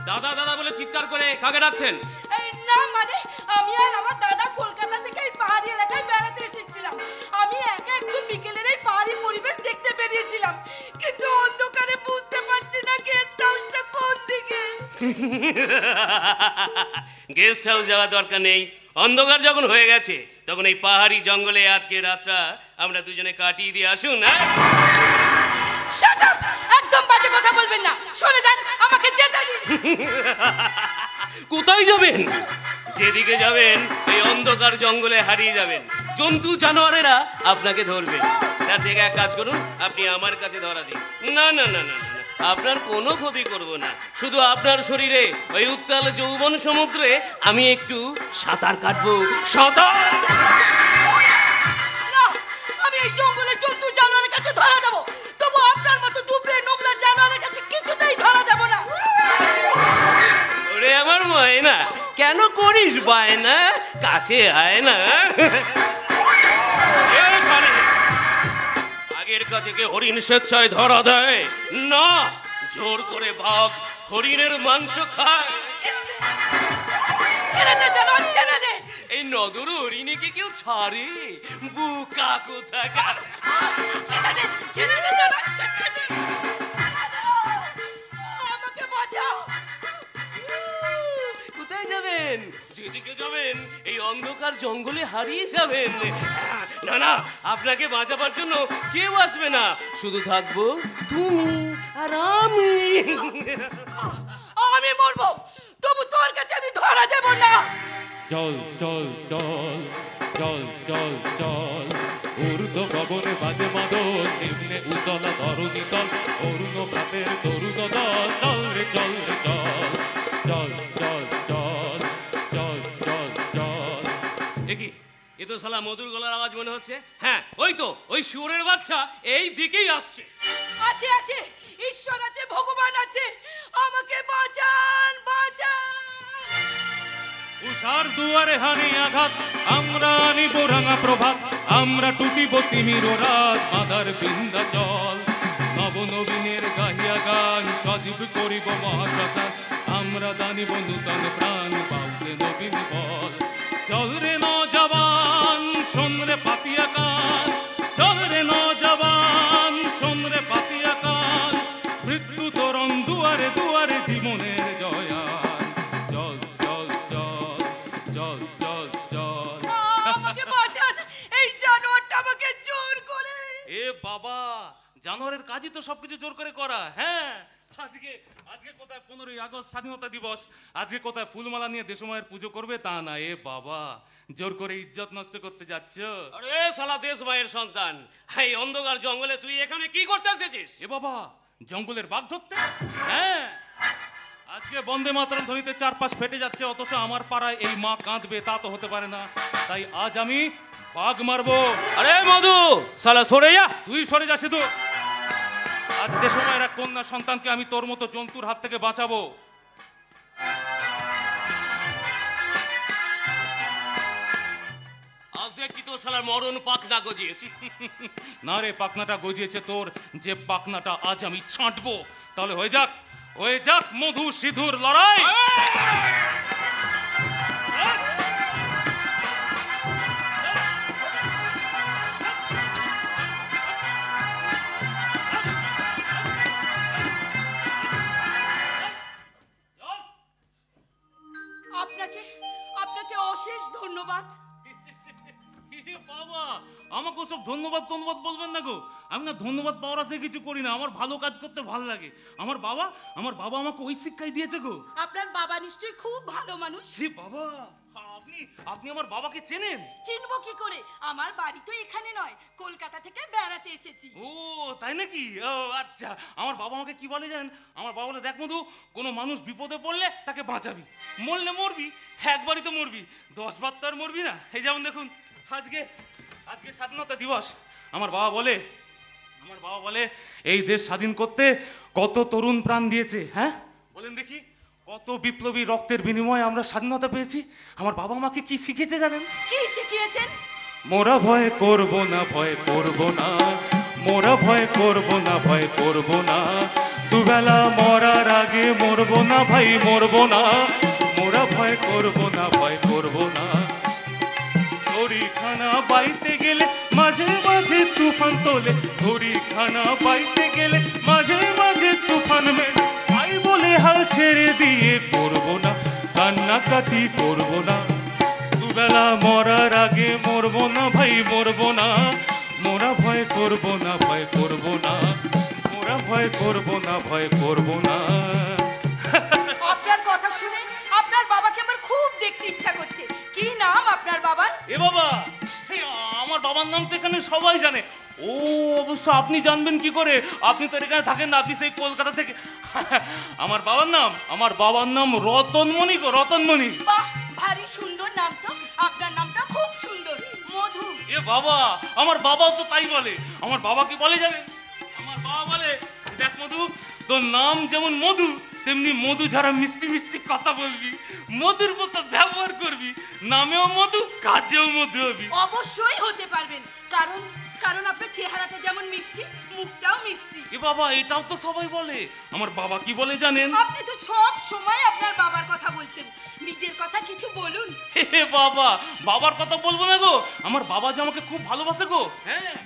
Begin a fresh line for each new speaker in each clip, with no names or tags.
দাদা দাদা বলে চিৎকার করে কাকে ডাকছেন?
এই না মানে আমি আর আমার দাদা কলকাতা থেকে এই পাহাড়ি এলাকায় বেড়াতে এসেছিলাম। আমি একা একটু বিকেলের এই পাহাড়ি পরিবেশ দেখতে বেরিয়েছিলাম, কিন্তু অন্ধকারে বুঝতে পারছি না গেস্ট হাউসটা কোন দিকে।
গেস্ট হাউস যাওয়ার দরকার নেই, অন্ধকার যখন হয়ে গেছে তখন এই পাহাড়ি জঙ্গলে আজকে রাতটা আমরা দুজনে কাটিয়ে দিয়ে আসুন।
Shut up! একদম বাজে কথা বলবেন না, সরে যান, আমাকে যেতে দিন।
কোথায় যাবেন? যেদিকে যাবেন এই অন্ধকার জঙ্গলে হারিয়ে যাবেন, জন্তু জানোয়ারেরা আপনাকে ধরবে। তার থেকে এক কাজ করুন, আপনি আমার কাছে ধরা দিন। না না না না না, আপনার কোনো ক্ষতি করব না, শুধু আপনার শরীরে ওই উত্তাল যৌবন সমুদ্রে আমি একটু সাঁতার কাটবো। সাঁতার
না, আমি এই জঙ্গলে জন্তু জানোয়ারের কাছে ধরা দেব, তবু আপনার মতো দুবড়ে নোংরা জানোয়ারের কাছে কিছুতেই ধরা দেব না।
ওরে আমার ময়না, কেন করিস বায়না? কাছে আয় না। আগের কাছে কে হরিণ স্বেচ্ছায় ধরা দেয় না, জোর করে বাঘ হরিণের মাংস খায়।
ছেড়ে দে জানোয়ার, ছেড়ে দে।
এই নগর হরিণীকে কেউ ছাড়ে? বুকা কোথাকার।
ছেড়ে দে, ছেড়ে দে জানোয়ার, ছেড়ে দে। আমাকে বাঁচাও।
কোথায় যাবেন? যেদিকে যাবেন এই অন্ধকার জঙ্গলে হারিয়ে যাবেন। না না, আপনাকে বাঁচাবার জন্য কেউ আসবে না, শুধু থাকবো তুমি আর আমি।
আমি মরবো, তবু তোর কাছে আমি ধরা দেব না।
চল চল চল চল চল চল, ঊর্ধ্ব গগনে বাজে মাদল, নিম্নে উতলা ধরণী তল, অরুণ প্রাতের তরুণ দল। চল রে চল রে চল, চল চল চল চল চল চল।
দেখি, এ তো শালা মধুর গলার আওয়াজ মনে হচ্ছে। হ্যাঁ, ওই তো, ওই শুয়োরের বাচ্চা এই দিকেই আসছে।
আছে আছে, ঈশ্বর আছে, ভগবান আছে, আমাকে বাঁচান, বাঁচান।
উষার দুয়ারে হানি আঘাত, আমরা আনিব রাঙা প্রভাত, আমরা টুটিব তিমির রাত, মাদার বিন্ধ্যাচল। নবনবীনের গাহিয়া গান, সজীব করিব মহাশ্মশান, আমরা দানিব নূতন প্রাণ, বাউলে নবীন বল। চল রে নজওয়ান, শোন রে পাতিয়া কান, চল রে নজওয়ান, শোন রে পাতিয়া কান, মৃত্যু তোরণ দুয়ারে দুয়ারে জীবনের জয়ান। চল চল চল চল চল চল।
আমাকে বাঁচান, এই জানোয়ারটা আমাকে জোর করে।
এ বাবা, জানোয়ারের কাজই তো সবকিছু জোর করে করা। হ্যাঁ, আজকে আজকে কোথায় 15ই আগস্ট স্বাধীনতা দিবস, আজকে কোথায় ফুলমালা নিয়ে দেশমায়ের পুজো করবে তা না। এ বাবা, জোর করে ইজ্জত নষ্ট করতে যাচ্ছ।
আরে শালা দেশ মায়ের সন্তান, এই অন্ধকার জঙ্গলে তুই এখানে কি করতে এসেছিস?
এ বাবা, জঙ্গলের বাঘ ধরতে? হ্যাঁ, আজকে বন্দে মাতরম ধ্বনিতে চারপাশ ফেটে যাচ্ছে, অথচ আমার পাড়ায় এই মা কাঁদবে, তা তো হতে পারে না। তাই আজ আমি বাঘ মারবো।
আরে মধু, শালা সরে যা।
তুই সরে যা শুধু। আজ দেশমায়ের এক কন্যা সন্তানকে আমি তোর মতো জন্তুর হাত থেকে বাঁচাবো।
আজ দেখছি তো শালার মরণ পাকনা গজিয়েছি।
না রে, পাকনাটা গজিয়েছে তোর, যে পাকনাটা আজ আমি ছাঁটবো। তাহলে হয়ে যাক, হয়ে যাক মধু সিধুর লড়াই।
আপনাকে আপনাকে অশেষ ধন্যবাদ।
বাবা, আমাকে সব ধন্যবাদ ধন্যবাদ বলবেন না গো। আমি না ধন্যবাদ পাওয়ার আশায় কিছু করি না, আমার ভালো কাজ করতে ভালো লাগে। আমার বাবা আমাকে ওই শিক্ষাই দিয়েছে গো।
আপনার বাবা নিশ্চয়ই খুব ভালো মানুষ।
জি বাবা, আপনি আমার বাবাকে চেনেন?
চিনবো কি করে, আমার বাড়ি তো এখানে নয়, কলকাতা থেকে বেড়াতে এসেছি।
ও তাই নাকি? ও আচ্ছা। আমার বাবা আমাকে কি বলে জানেন? আমার বাবা বলে, দেখ মধু, কোনো মানুষ বিপদে পড়লে তাকে বাঁচাবি, মরলে মরবি, একবারই তো মরবি, 10 বার তো আর মরবি না। এই যেমন দেখুন, আজকে স্বাধীনতা দিবস। আমার বাবা বলে এই দেশ স্বাধীন করতে কত তরুণ প্রাণ দিয়েছে। হ্যাঁ বলেন দেখি, কত বিপ্লবী রক্তের বিনিময়ে আমরা স্বাধীনতা পেয়েছি। আমার বাবা আমাকে কি শিখিয়েছে জানেন?
কি শিখিয়েছেন?
মোরা ভয় করব না, ভয় করব না, মোরা ভয় করব না, ভয় করব না, দুবেলা মরার আগে মরব না ভাই, মরব না, মোরা ভয় করব না, ভয় করব না। ঘড়িখানা বাইতে গেলে মাঝে মাঝে তুফান তোলে, ঘড়িখানা বাইতে গেলে মাঝে মাঝে তুফান মেলে, তাই বলে হাল ছেড়ে দিয়ে করব না, কান্নাকাটি করব না, দুবেলা মরার আগে মরব না ভাই, মরব না, মোরা ভয় করব না, ভয় করব না, মোরা ভয় করব না, ভয় করব না।
আপনার কথা শুনে আপনার বাবাকে আমার খুব দেখতে ইচ্ছা করছে। কি নাম আপনার বাবার?
এ বাবা, এই আমার বাবার নাম তো এখানে সবাই জানে। ও অবশ্য আপনি জানবেন কি করে? আপনি তো এখানে থাকেন না, আপনি সেই কলকাতা থেকে। আমার বাবার নাম রতনমণি গো, রতনমণি।
বাহ, ভারী সুন্দর নাম তো। আপনার নামটা খুব সুন্দর, মধু।
এ বাবা, আমার বাবাও তো তাই বলে। আমার বাবা কি বলে যাবে? আমার বাবা বলে, দেখ মধু, তোর নাম যেমন মধু, তেমনি মধু ছাড়া মিষ্টি মিষ্টি কথা বলবি, মধুর মতো ব্যবহার করবি, নামেও মধু, কাজেও মধু হবি।
অবশ্যই হতে পারবেন, কারণ কারণ আপনার চেহারাটা যেমন মিষ্টি, মুখটাও মিষ্টি।
এ বাবা, এটাও তো সবাই বলে। আমার বাবা কি বলে জানেন?
আপনি তো সব সময় আপনার বাবার কথা বলছেন, নিজের কথা কিছু বলুন।
হে বাবা, বাবার কথা বলবো না গো। আমার বাবা যে আমাকে খুব ভালোবাসে গো। হ্যাঁ,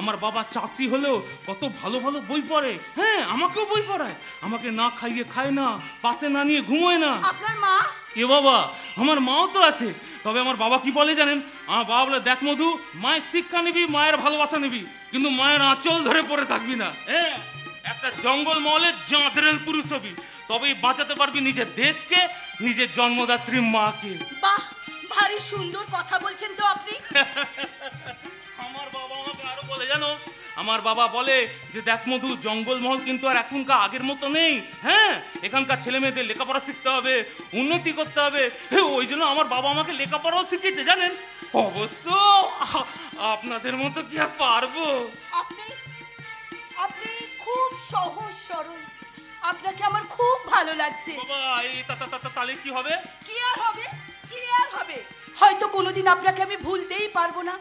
আমার বাবা চাষি হলেও কত ভালো ভালো বই পড়ে। হ্যাঁ, আমাকেও বই পড়ায়। আমাকে না খাইয়ে খায় না, পাশে না নিয়ে ঘুমোয় না।
আপনার মা?
এ বাবা, আমার মাও তো আছে। তবে আমার বাবা কি বলে জানেন? আমার বাবা বলে, দেখ মধু, মায়ের শিক্ষা নিবি, মায়ের ভালোবাসা নিবি, কিন্তু মায়ের আঁচল ধরে পড়ে থাকবি না। হ্যাঁ, একটা জঙ্গল মহলে জাঁতরেল পুরুষ হবি, তবেই বাঁচাতে পারবি নিজের দেশকে, নিজের জন্মদাত্রী মাকে।
বাহ, ভারী সুন্দর কথা বলছেন তো আপনি।
আমার বাবা আমাকে আরো বলে, জানো, আমার বাবা বলে যে, দেখ মধু, জঙ্গলমহল কিন্তু আর এখনকার আগের মতো নেই। হ্যাঁ, এখানকার ছেলে মেয়েদের লেখাপড়া শিখতে হবে, উন্নতি করতে হবে। ওই জন্য আমার বাবা আমাকে লেখাপড়াও শিখিয়েছে জানেন। অবশ্য আপনাদের মতো কি আর পারবো?
আপনি আপনি খুব সহজ সরল, আপনাকে আমার খুব ভালো লাগছে।
বাবা, এই তাহলে কি হবে?
কি আর হবে, কি আর হবে? হয়তো কোনোদিন আপনাকে আমি ভুলতেই পারবো না।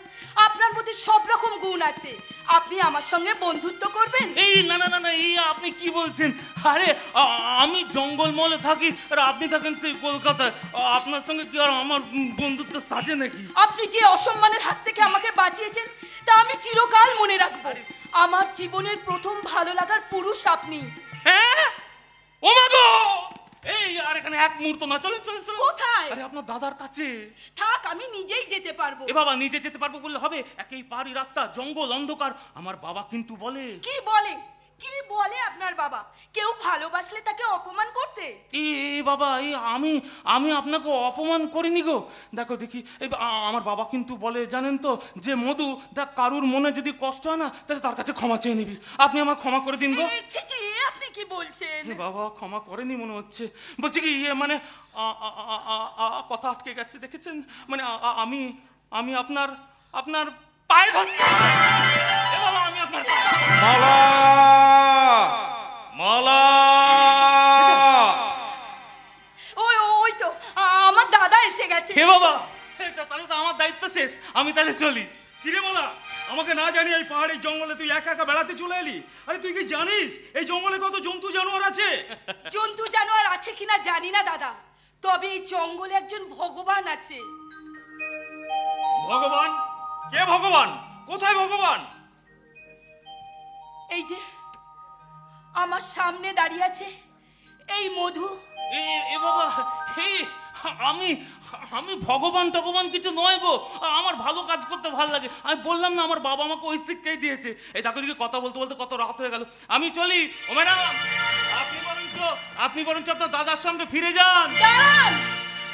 আপনার মধ্যে সব রকম গুণ আছে। আপনি আমার সঙ্গে বন্ধুত্ব করবেন?
এই না না না না, এই আপনি কি বলছেন? আরে, আমি জঙ্গলমহলে থাকি আর আপনি থাকেন সেই কলকাতায়। আপনার সঙ্গে কি আর আমার বন্ধুত্ব সাজে নাকি?
আপনি যে অসম্মানের হাত থেকে আমাকে বাঁচিয়েছেন তা আমি চিরকাল মনে রাখবো। আমার জীবনের প্রথম ভালো লাগার পুরুষ আপনি।
হ্যাঁ, ও মা গো, এই আর এখানে এক মুহূর্ত না, চলুন চলুন চলুন।
কোথায়?
আরে, আপনার দাদার কাছে।
থাক, আমি নিজেই যেতে পারবো।
এ বাবা, নিজে যেতে পারবো বললে হবে? একই পাহাড়ি রাস্তা, জঙ্গল, অন্ধকার। আমার বাবা কিন্তু বলে।
কি বলে? কি বলে আপনার বাবা? কেউ ভালোবাসলে তাকে অপমান করতে?
এই বাবা, এই আমি আপনাকে অপমান করিনি গো। দেখো দেখি, এই আমার বাবা কিন্তু বলে জানেন তো, যে মধু, দেখ, কারুর মনে যদি কষ্ট হয় না, তাহলে তার কাছে ক্ষমা চেয়ে নিবি। আপনি আমার ক্ষমা করে দিন গো।
ছি ছি, আপনি কি বলছেন?
বাবা ক্ষমা করেনি মনে হচ্ছে। বলছি কি, মানে কথা আটকে গেছে, দেখেছেন? মানে আমি আপনার পায়ে ধরছি। আমি আপনার
মালা মালা
ওই তো আমার দাদা এসে গেছে।
হে বাবা, তাহলে তো আমার দায়িত্ব শেষ। আমি তাহলে চলি।
কিরে মালা, আমাকে না জানি এই পাহাড়ের জঙ্গলে তুই একা একা বেড়াতে চলে এলি? আরে তুই কি জানিস এই জঙ্গলে কত জন্তু জানোয়ার আছে?
জন্তু জানোয়ার আছে কিনা জানি না দাদা, তবে এই জঙ্গলে একজন ভগবান আছে।
ভগবান? কে ভগবান? কোথায় ভগবান?
এই যে আমার সামনে দাঁড়িয়ে আছে এই মধু।
এ বাবা, আমি ভগবান টগবান কিছু নয় গো। আমার ভালো কাজ করতে ভালো লাগে। আমি বললাম না, আমার বাবা আমাকে ওই শিক্ষাই দিয়েছে। এই দেখো দিকে কথা বলতে বলতে কত রাত হয়ে গেল। আমি চলি। ও ম্যাডাম, আপনি বরঞ্চ আপনার দাদার সঙ্গে ফিরে যান।
দাঁড়ান।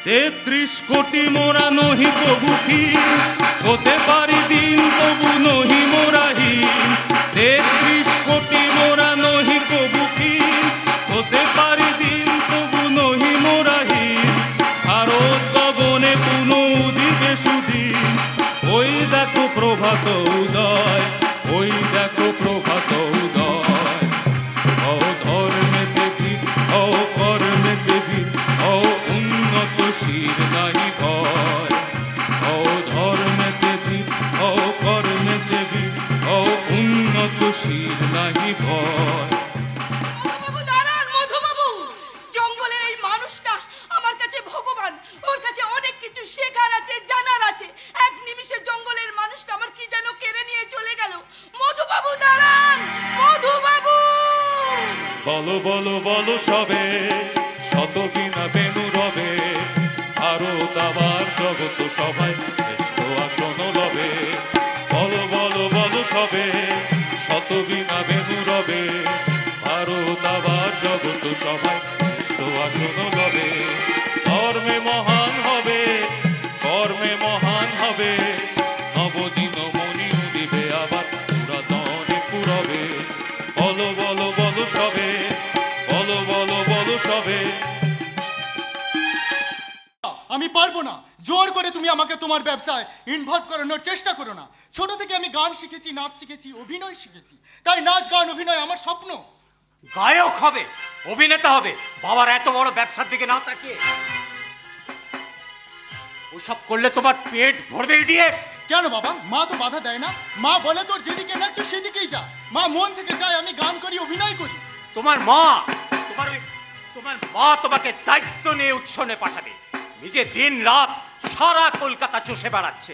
33 কোটি মোরা নহি প্রভুখী, হতে পারি দিন তবু নহি মোরাহীন। 33 কোটি মোরা নহি প্রভুখী, হতে পারি দিন তবু নহি মোরাহীন। ভারত গগনে পুনঃ উদিবে সুদিন, ওই দেখো প্রভাত উদয়, ওই দেখো প্রভাত উদয়। ও ধর্মেতে ভিত, ও কর্মেতে ভিত, ও উন্নতশীল নাই ভয়। ও ধর্মেতে ভিত, ও কর্মেতে ভিত, ও বলো বলো বলো সবে শত বিনা বেনু রবে ভারত আবার জগত সবাই শ্রেষ্ঠ আসন লবে বলো বলো বলো সবে শত বিনা বেনু রবে ভারত আবার জগত সবাই শ্রেষ্ঠ আসন লবে ধর্মে মহান হবে কর্মে মহান হবে নবদিন মনি দিবে আবার পুরাতনে পুরবে বলো বলো বলো সবে বলো বলো বলো সবে
আমি পারবো না। জোর করে তুমি আমাকে তোমার ব্যবসায় ইনভলভ করানোর চেষ্টা করো না। ছোট থেকে আমি গান শিখেছি, নাচ শিখেছি, অভিনয় শিখেছি, তাই নাচ গান অভিনয় আমার স্বপ্ন।
গায়ক হবে, অভিনেতা হবে, বাবার এত বড় ব্যবসার দিকে না তাকিয়ে ওসব করলে তোমার পেট ভরবে ইডিয়েট।
কেন বাবা, মা তো বাধা দেয় না। মা বলে তোর যেদিকে না তুই সেদিকেই যা। মা মন থেকে চায় আমি গান করি, অভিনয় করি।
তোমার মা তোমাকে দায়িত্ব নিয়ে উৎসনে পাঠাবে। নিজে দিন রাত সারা কলকাতা চষে বেড়াচ্ছে।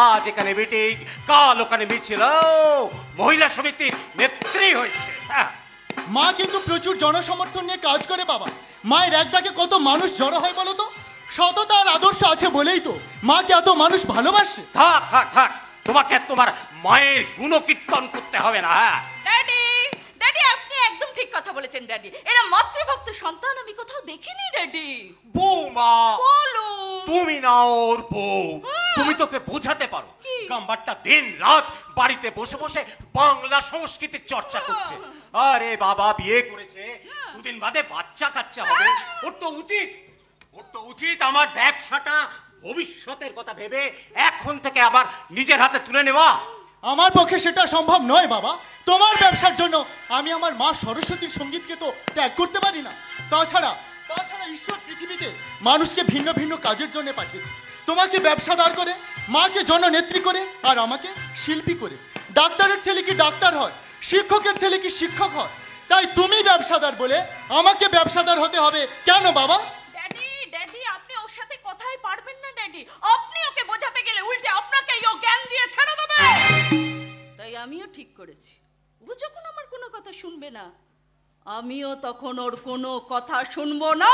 আজ এখানে মিটিং, কাল ওখানে মিছিল, মহিলা সমিতির নেত্রী হয়েছে।
মা কিন্তু প্রচুর জনসমর্থন নিয়ে কাজ করে বাবা। মায়ের এক ডাকে কত মানুষ জড়ো হয় বলো তো। সততা আর আদর্শ আছে বলেই তো মাকে এত মানুষ ভালোবাসে।
থাক থাক থাক, তোমাকে তোমার মায়ের গুণকীর্তন করতে হবে না।
ড্যাডি, ড্যাডি আপনি একদম ঠিক কথা বলেছেন ড্যাডি। এরা মাতৃভক্ত সন্তান আমি কোথাও দেখিনি ড্যাডি।
বৌমা
বলো।
তুমি না ওর বউ, তুমি তোকে বোঝাতে পারো। গাম্বারটা দিন রাত বাড়িতে বসে বসে বাংলা সংস্কৃতির চর্চা করছে। আরে বাবা বিয়ে করেছে, দুদিন বাদে বাচ্চা কাচ্চা হবে। ওর তো উচিত আমার ব্যবসাটা ভবিষ্যতের কথা ভেবে এখন থেকে আবার নিজের হাতে তুলে নেওয়া।
আমার পক্ষে সেটা সম্ভব নয় বাবা। তোমার ব্যবসার জন্য আমি আমার মা সরস্বতীর সঙ্গীতকে তো ত্যাগ করতে পারি না। তাছাড়া ঈশ্বর পৃথিবীতে মানুষকে ভিন্ন ভিন্ন কাজের জন্য পাঠিয়েছে। তোমাকে ব্যবসাদার করে, মাকে জননেত্রী করে, আর আমাকে শিল্পী করে। ডাক্তারের ছেলে কি ডাক্তার হয়, শিক্ষকের ছেলে কি শিক্ষক হয়। তাই তুমি ব্যবসাদার বলে আমাকে ব্যবসাদার হতে হবে কেন বাবা?
ড্যাডি, ড্যাডি আপনি ওর সাথে কথাই পারবেন না ড্যাডি। আপনি ওকে বোঝাতে গেলে উল্টে আপনাকেই ও জ্ঞান দিয়ে ছেড়ে দেবে। তাই আমিও ঠিক করেছি, ও যখন আমার কোনো কথা শুনবে না, আমিও তখন ওর কোনো কথা শুনবো না।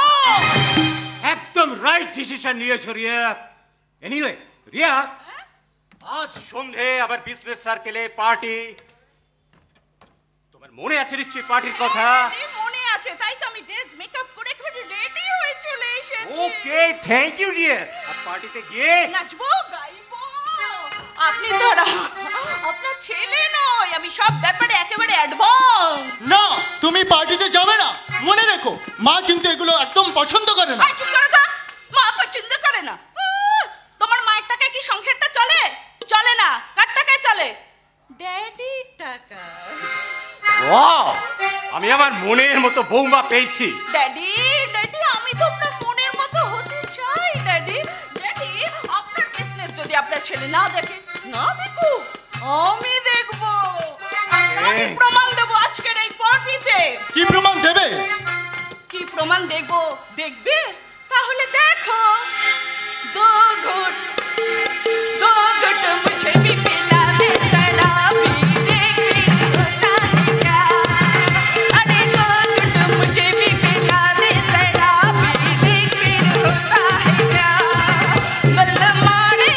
একদম রাইট ডিসিশন নিয়েছো রিয়া। এনিওয়ে রিয়া, আজ সন্ধে আবার বিজনেস সার্কেলে পার্টি। তোমার মনে আছে নিশ্চয়ই পার্টির কথা?
মনে আছে, তাই তো আমি ড্রেস মেকআপ করে রেডি হয়ে চলে এসেছি।
ওকে, থ্যাংক ইউ রিয়া। আর পার্টিতে গিয়ে
নাচবো, গাইবো। আপনি তো আপনার ছেলে নয়, আমি সব ব্যাপারে একেবারে অ্যাডভান্স।
না, তুমি পার্টিতে যাবে না। মনে রেখো, মা কিন্তু এগুলো একদম পছন্দ করে না।
চুপ করে থাক, মা পছন্দ করে না। তোমার মায়ের টাকায় কি সংসারটা চলে? চলে না। কার টাকায় চলে? ড্যাডির টাকা।
ওয়াও, আমি আমার মনের মতো বৌমা পেয়েছি।
ড্যাডি, ড্যাডি আমি তো আপনার মনের মতো হতে চাই ড্যাডি। ড্যাডি আপনার বিজনেস যদি আপনার ছেলে না দেখে, না দেখুক, আমি দেখবো। আমি প্রমাণ দেবো আজকের এই পার্টিতে।
কি প্রমাণ দেবে?
কি প্রমাণ দেখবো? দেখবে? তাহলে দেখো। दो घुट मुझे भी पिला दे शराबी, देख फिर होता है क्या। अरे दो घुट मुझे भी पिला दे शराबी, देख फिर होता है क्या। बल्लमा रे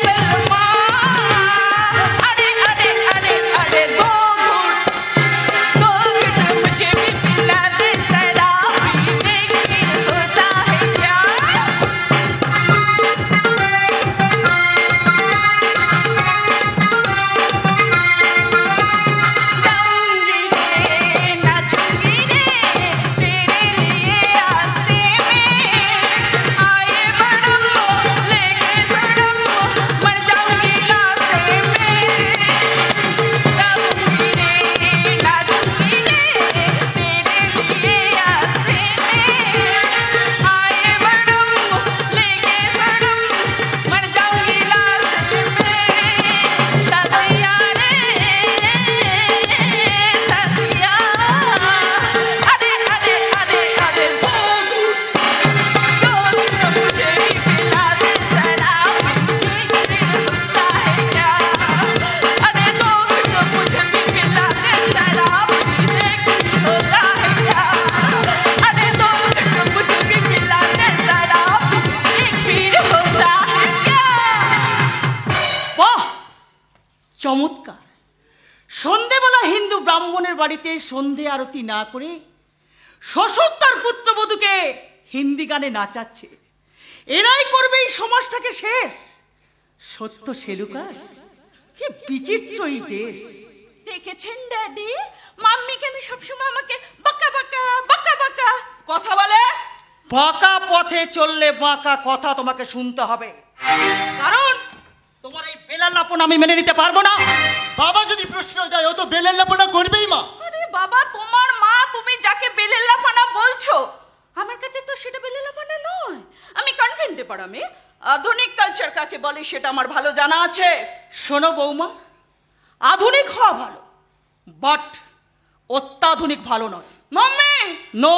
बल्लमा, अरे अरे अरे अरे दो घुट मुझे भी पिला दे शराबी, देख फिर होता है क्या। চমৎকার। সন্ধেবেলা হিন্দু ব্রাহ্মণের বাড়িতে সন্ধে আরতি না করে শ্বশুর তার পুত্রবধূকে হিন্দি গানে নাচাচ্ছে। এরাই করবে এই সমাজটাকে শেষ। সত্য সেলুকাস, কি বিচিত্র এই দেশ। দেখেছেন ড্যাডি, মাম্মি কেন সবসময় আমাকে বাঁকা বাঁকা বাঁকা বাঁকা কথা বলে? বাঁকা পথে চললে বাঁকা কথা তোমাকে শুনতে হবে, কারণ তোমার এই বেলাল্লাপন আমি মেনে নিতে পারবো না।
বাবা যদি প্রশ্ন দেয় ও তো বেলেল্লাপনা করবেই মা।
আরে বাবা, তোমার মা, তুমি যাকে বেলেল্লাপনা বলছো, আমার কাছে তো সেটা বেলেল্লাপনা নয়। আমি কনভেন্টে পড়া মেয়ে, আধুনিক কালচার কাকে বলে সেটা আমার ভালো জানা আছে। শোনো বৌমা, আধুনিক হওয়া ভালো, বাট অত্যাধুনিক ভালো নয়। মাম্মি নো,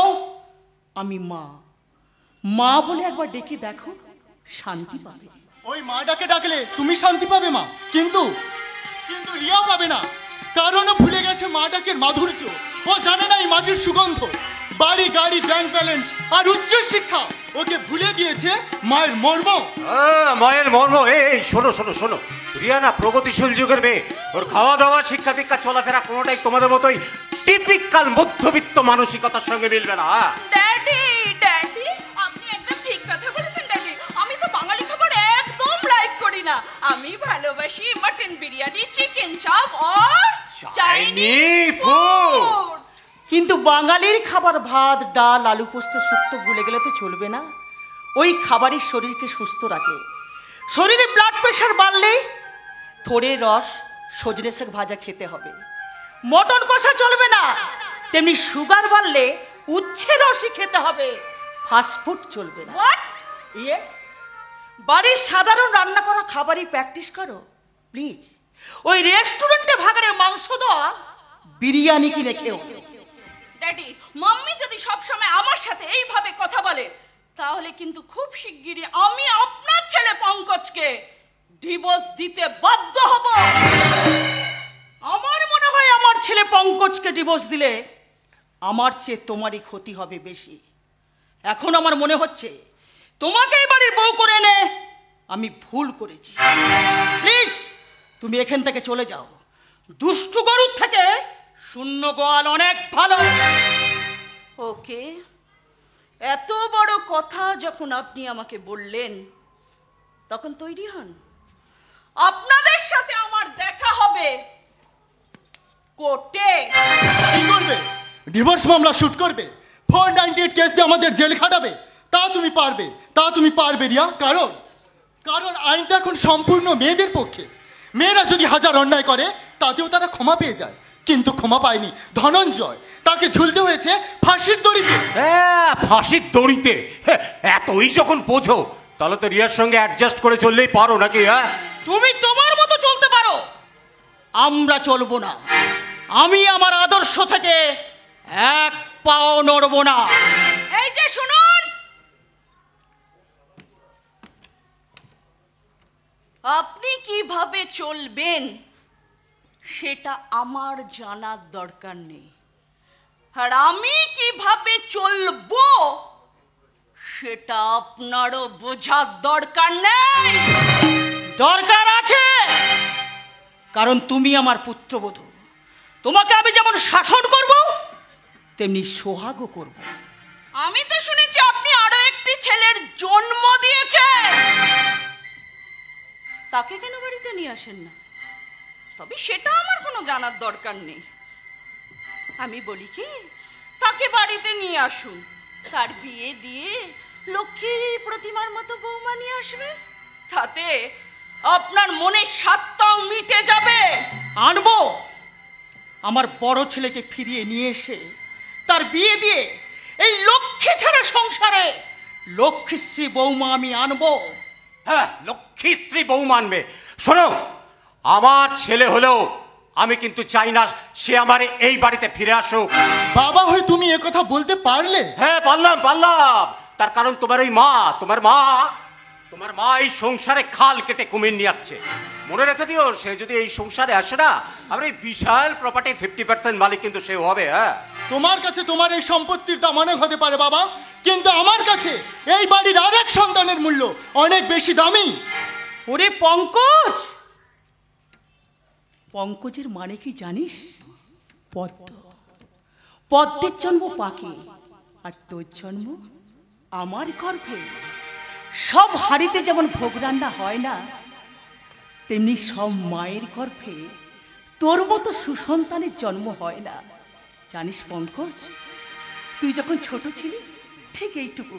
আমি মা, মা বলে একবার ডেকে দেখো, শান্তি পাবে।
ওই মা ডাকে ডাকলে তুমি শান্তি পাবে মা, কিন্তু কিন্তু রিয়া পাবে না, কারণ ও ভুলে গেছে মা ডাকের মাধুর্য। ও জানে না এই মাটির সুগন্ধ, বাড়ি গাড়ি ব্যাংক ব্যালেন্স আর উচ্চ শিক্ষা ওকে ভুলে দিয়েছে মায়ের মর্ম।
মায়ের মর্ম। এই শোনো শোনো শোনো, রিয়ানা প্রগতিশীল যুগের মেয়ে, ওর খাওয়া দাওয়া শিক্ষা দীক্ষা চলাফেরা কোনোটাই তোমাদের মতোই টিপিক্যাল মধ্যবিত্ত মানসিকতার সঙ্গে মিলবে না।
ড্যাডি ড্যাডি, আপনি একদম ঠিক কথা বলেছেন ড্যাডি। আমি তো বাঙালি খাবার একদম লাইক করি না। আমি ভালোবাসি মটন বিরিয়ানি, চিকেন চাপ আর চাইনিজ ফুড। কিন্তু বাঙালির খাবার ভাত, ডাল, আলু পোস্ত, শুক্তো ভুলে গেলে তো চলবে না। ওই খাবারই শরীরকে সুস্থ রাখে। শরীরে ব্লাড প্রেশার বাড়লে থোড়ের রস, সজনে শাক ভাজা খেতে হবে। মটন কষা চলবে না। তেমনি সুগার বাড়লে উচ্ছে রসই খেতে হবে, ফাস্টফুড চলবে না। ইয়েস, বাড়ির সাধারণ রান্না করা খাবারই প্র্যাকটিস করো প্লিজ। ওই রেস্টুরেন্টে ভাগাড়ের মাংস দেওয়া বিরিয়ানি কিনে খেও। ড্যাডি, মাম্মি যদি সবসময় আমার সাথে এইভাবে কথা বলে, তাহলে কিন্তু খুব শিগগিরই আমি আপনার ছেলে পঙ্কজকে ডিভোর্স দিতে বাধ্য হব। আমার মনে হয় আমার ছেলে পঙ্কজকে ডিভোর্স দিলে আমার চেয়ে তোমারই ক্ষতি হবে বেশি। এখন আমার মনে হচ্ছে তোমাকে এই বাড়ির বউ করে এনে আমি ভুল করেছি। প্লিজ তুমি এখান থেকে চলে যাও। দুষ্টু গরুর থেকে শূন্য গোয়াল অনেক ভালো। ওকে, এত বড় কথা যখন আপনি আমাকে বললেন, তখন তৈরি হন। আপনাদের সাথে আমার দেখা হবে কোর্টে।
কি করবে? ডিভোর্স মামলা শুট করবে, 498 কেস দিয়ে আমাদের জেল খাটাবে? তা তুমি পারবে, তা তুমি পারবে রিয়া। কারণ কারণ আইন তো এখন সম্পূর্ণ মেয়েদের পক্ষে। মেয়েরা যদি হাজার অন্যায় করে তাতেও তারা ক্ষমা পেয়ে যায়, কিন্তু ক্ষমা পায়নি ধনঞ্জয়। তাকে ঝুলতে হয়েছে ফাঁসির দড়িতে।
হ্যাঁ, ফাঁসির দড়িতে। এতই যখন বোঝো, তাহলে তো রিয়ার সঙ্গে অ্যাডজাস্ট করে চললেই পারো নাকি? হ্যাঁ,
তুমি তোমার মতো চলতে পারো, আমরা চলবো না। আমি আমার আদর্শ থেকে এক পাও নড়বো না। এই যে শুনুন, আপনি কিভাবে চলবেন সেটা আমার জানার দরকার নেই, আর আমি কিভাবে চলবো সেটা আপনারও বোঝার দরকার নেই। দরকার আছে, কারণ তুমি আমার পুত্রবধূ। তোমাকে আমি যেমন শাসন করব, তেমনি সোহাগও করব। আমি তো শুনেছি আপনি আরো একটি ছেলের জন্ম দিয়েছেন। তাকে কেন বাড়িতে নিয়ে আসেন না? তবে সেটা আমার কোনো জানার দরকার নেই। আমি বলি কি, তাকে বাড়িতে নিয়ে আসুন, তার বিয়ে দিয়ে লক্ষ্মী প্রতিমার মতো বৌমা নিয়ে আসবেন। তাতে আপনার মনের স্বাদটাও মিটে যাবে। আনবো, আমার বড় ছেলেকে ফিরিয়ে নিয়ে এসে তার বিয়ে দিয়ে এই লক্ষ্মী ছাড়া সংসারে লক্ষ্মীশ্রী বৌমা আমি আনবো।
হ্যাঁ, লক্ষ্মীশ্রী বউ মানবে। শোনো, আমার ছেলে হলেও আমি কিন্তু চাই না সে আমার এই বাড়িতে ফিরে আসুক।
বাবা হয়ে তুমি একথা বলতে পারলে?
হ্যাঁ, পারলাম। তার কারণ তোমার মা এই সংসারে খাল কেটে কুমির নিয়ে আসছে। মনে রেখে দিও, সে যদি এই সংসারে আসে না, আমার এই বিশাল প্রপার্টি 50% মালিক কিন্তু সে হবে। হ্যাঁ,
তোমার কাছে তোমার এই সম্পত্তির দাম অনেক হতে পারে বাবা, কিন্তু আমার কাছে এই বাড়ির আরেক সন্তানের মূল্য অনেক বেশি দামি।
ওরে পঙ্কজ, পঙ্কজের মানে কি জানিস? পদ্ম। পদ্মের জন্ম পাখি, আর তোর জন্ম আমার গর্ভে। সব হাড়িতে যেমন ভোগ রান্না হয় না, তেমনি সব মায়ের গর্ভে তোর মতো সুসন্তানের জন্ম হয় না। জানিস পঙ্কজ, তুই যখন ছোট ছিলি ঠিক এইটুকু,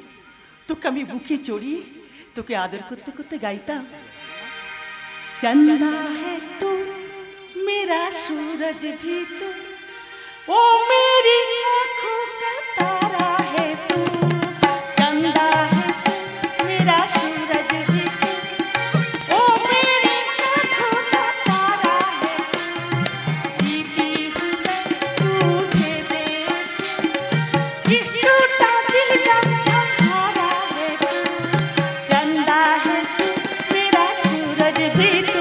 তোকে আমি বুকে জড়িয়ে তোকে আদর করতে করতে গাইতাম, চন্দা है तू मेरा सूरज भी तू, ओ मेरी आँखों का तारा है तू, चंदा है तू मेरा सूरज भी तू, ओ मेरी आँखों का तारा है तू, जीती हूँ तुझे देख, इस टूटा दिल का सहारा है तू, चंदा है तू मेरा सूरज भी तू।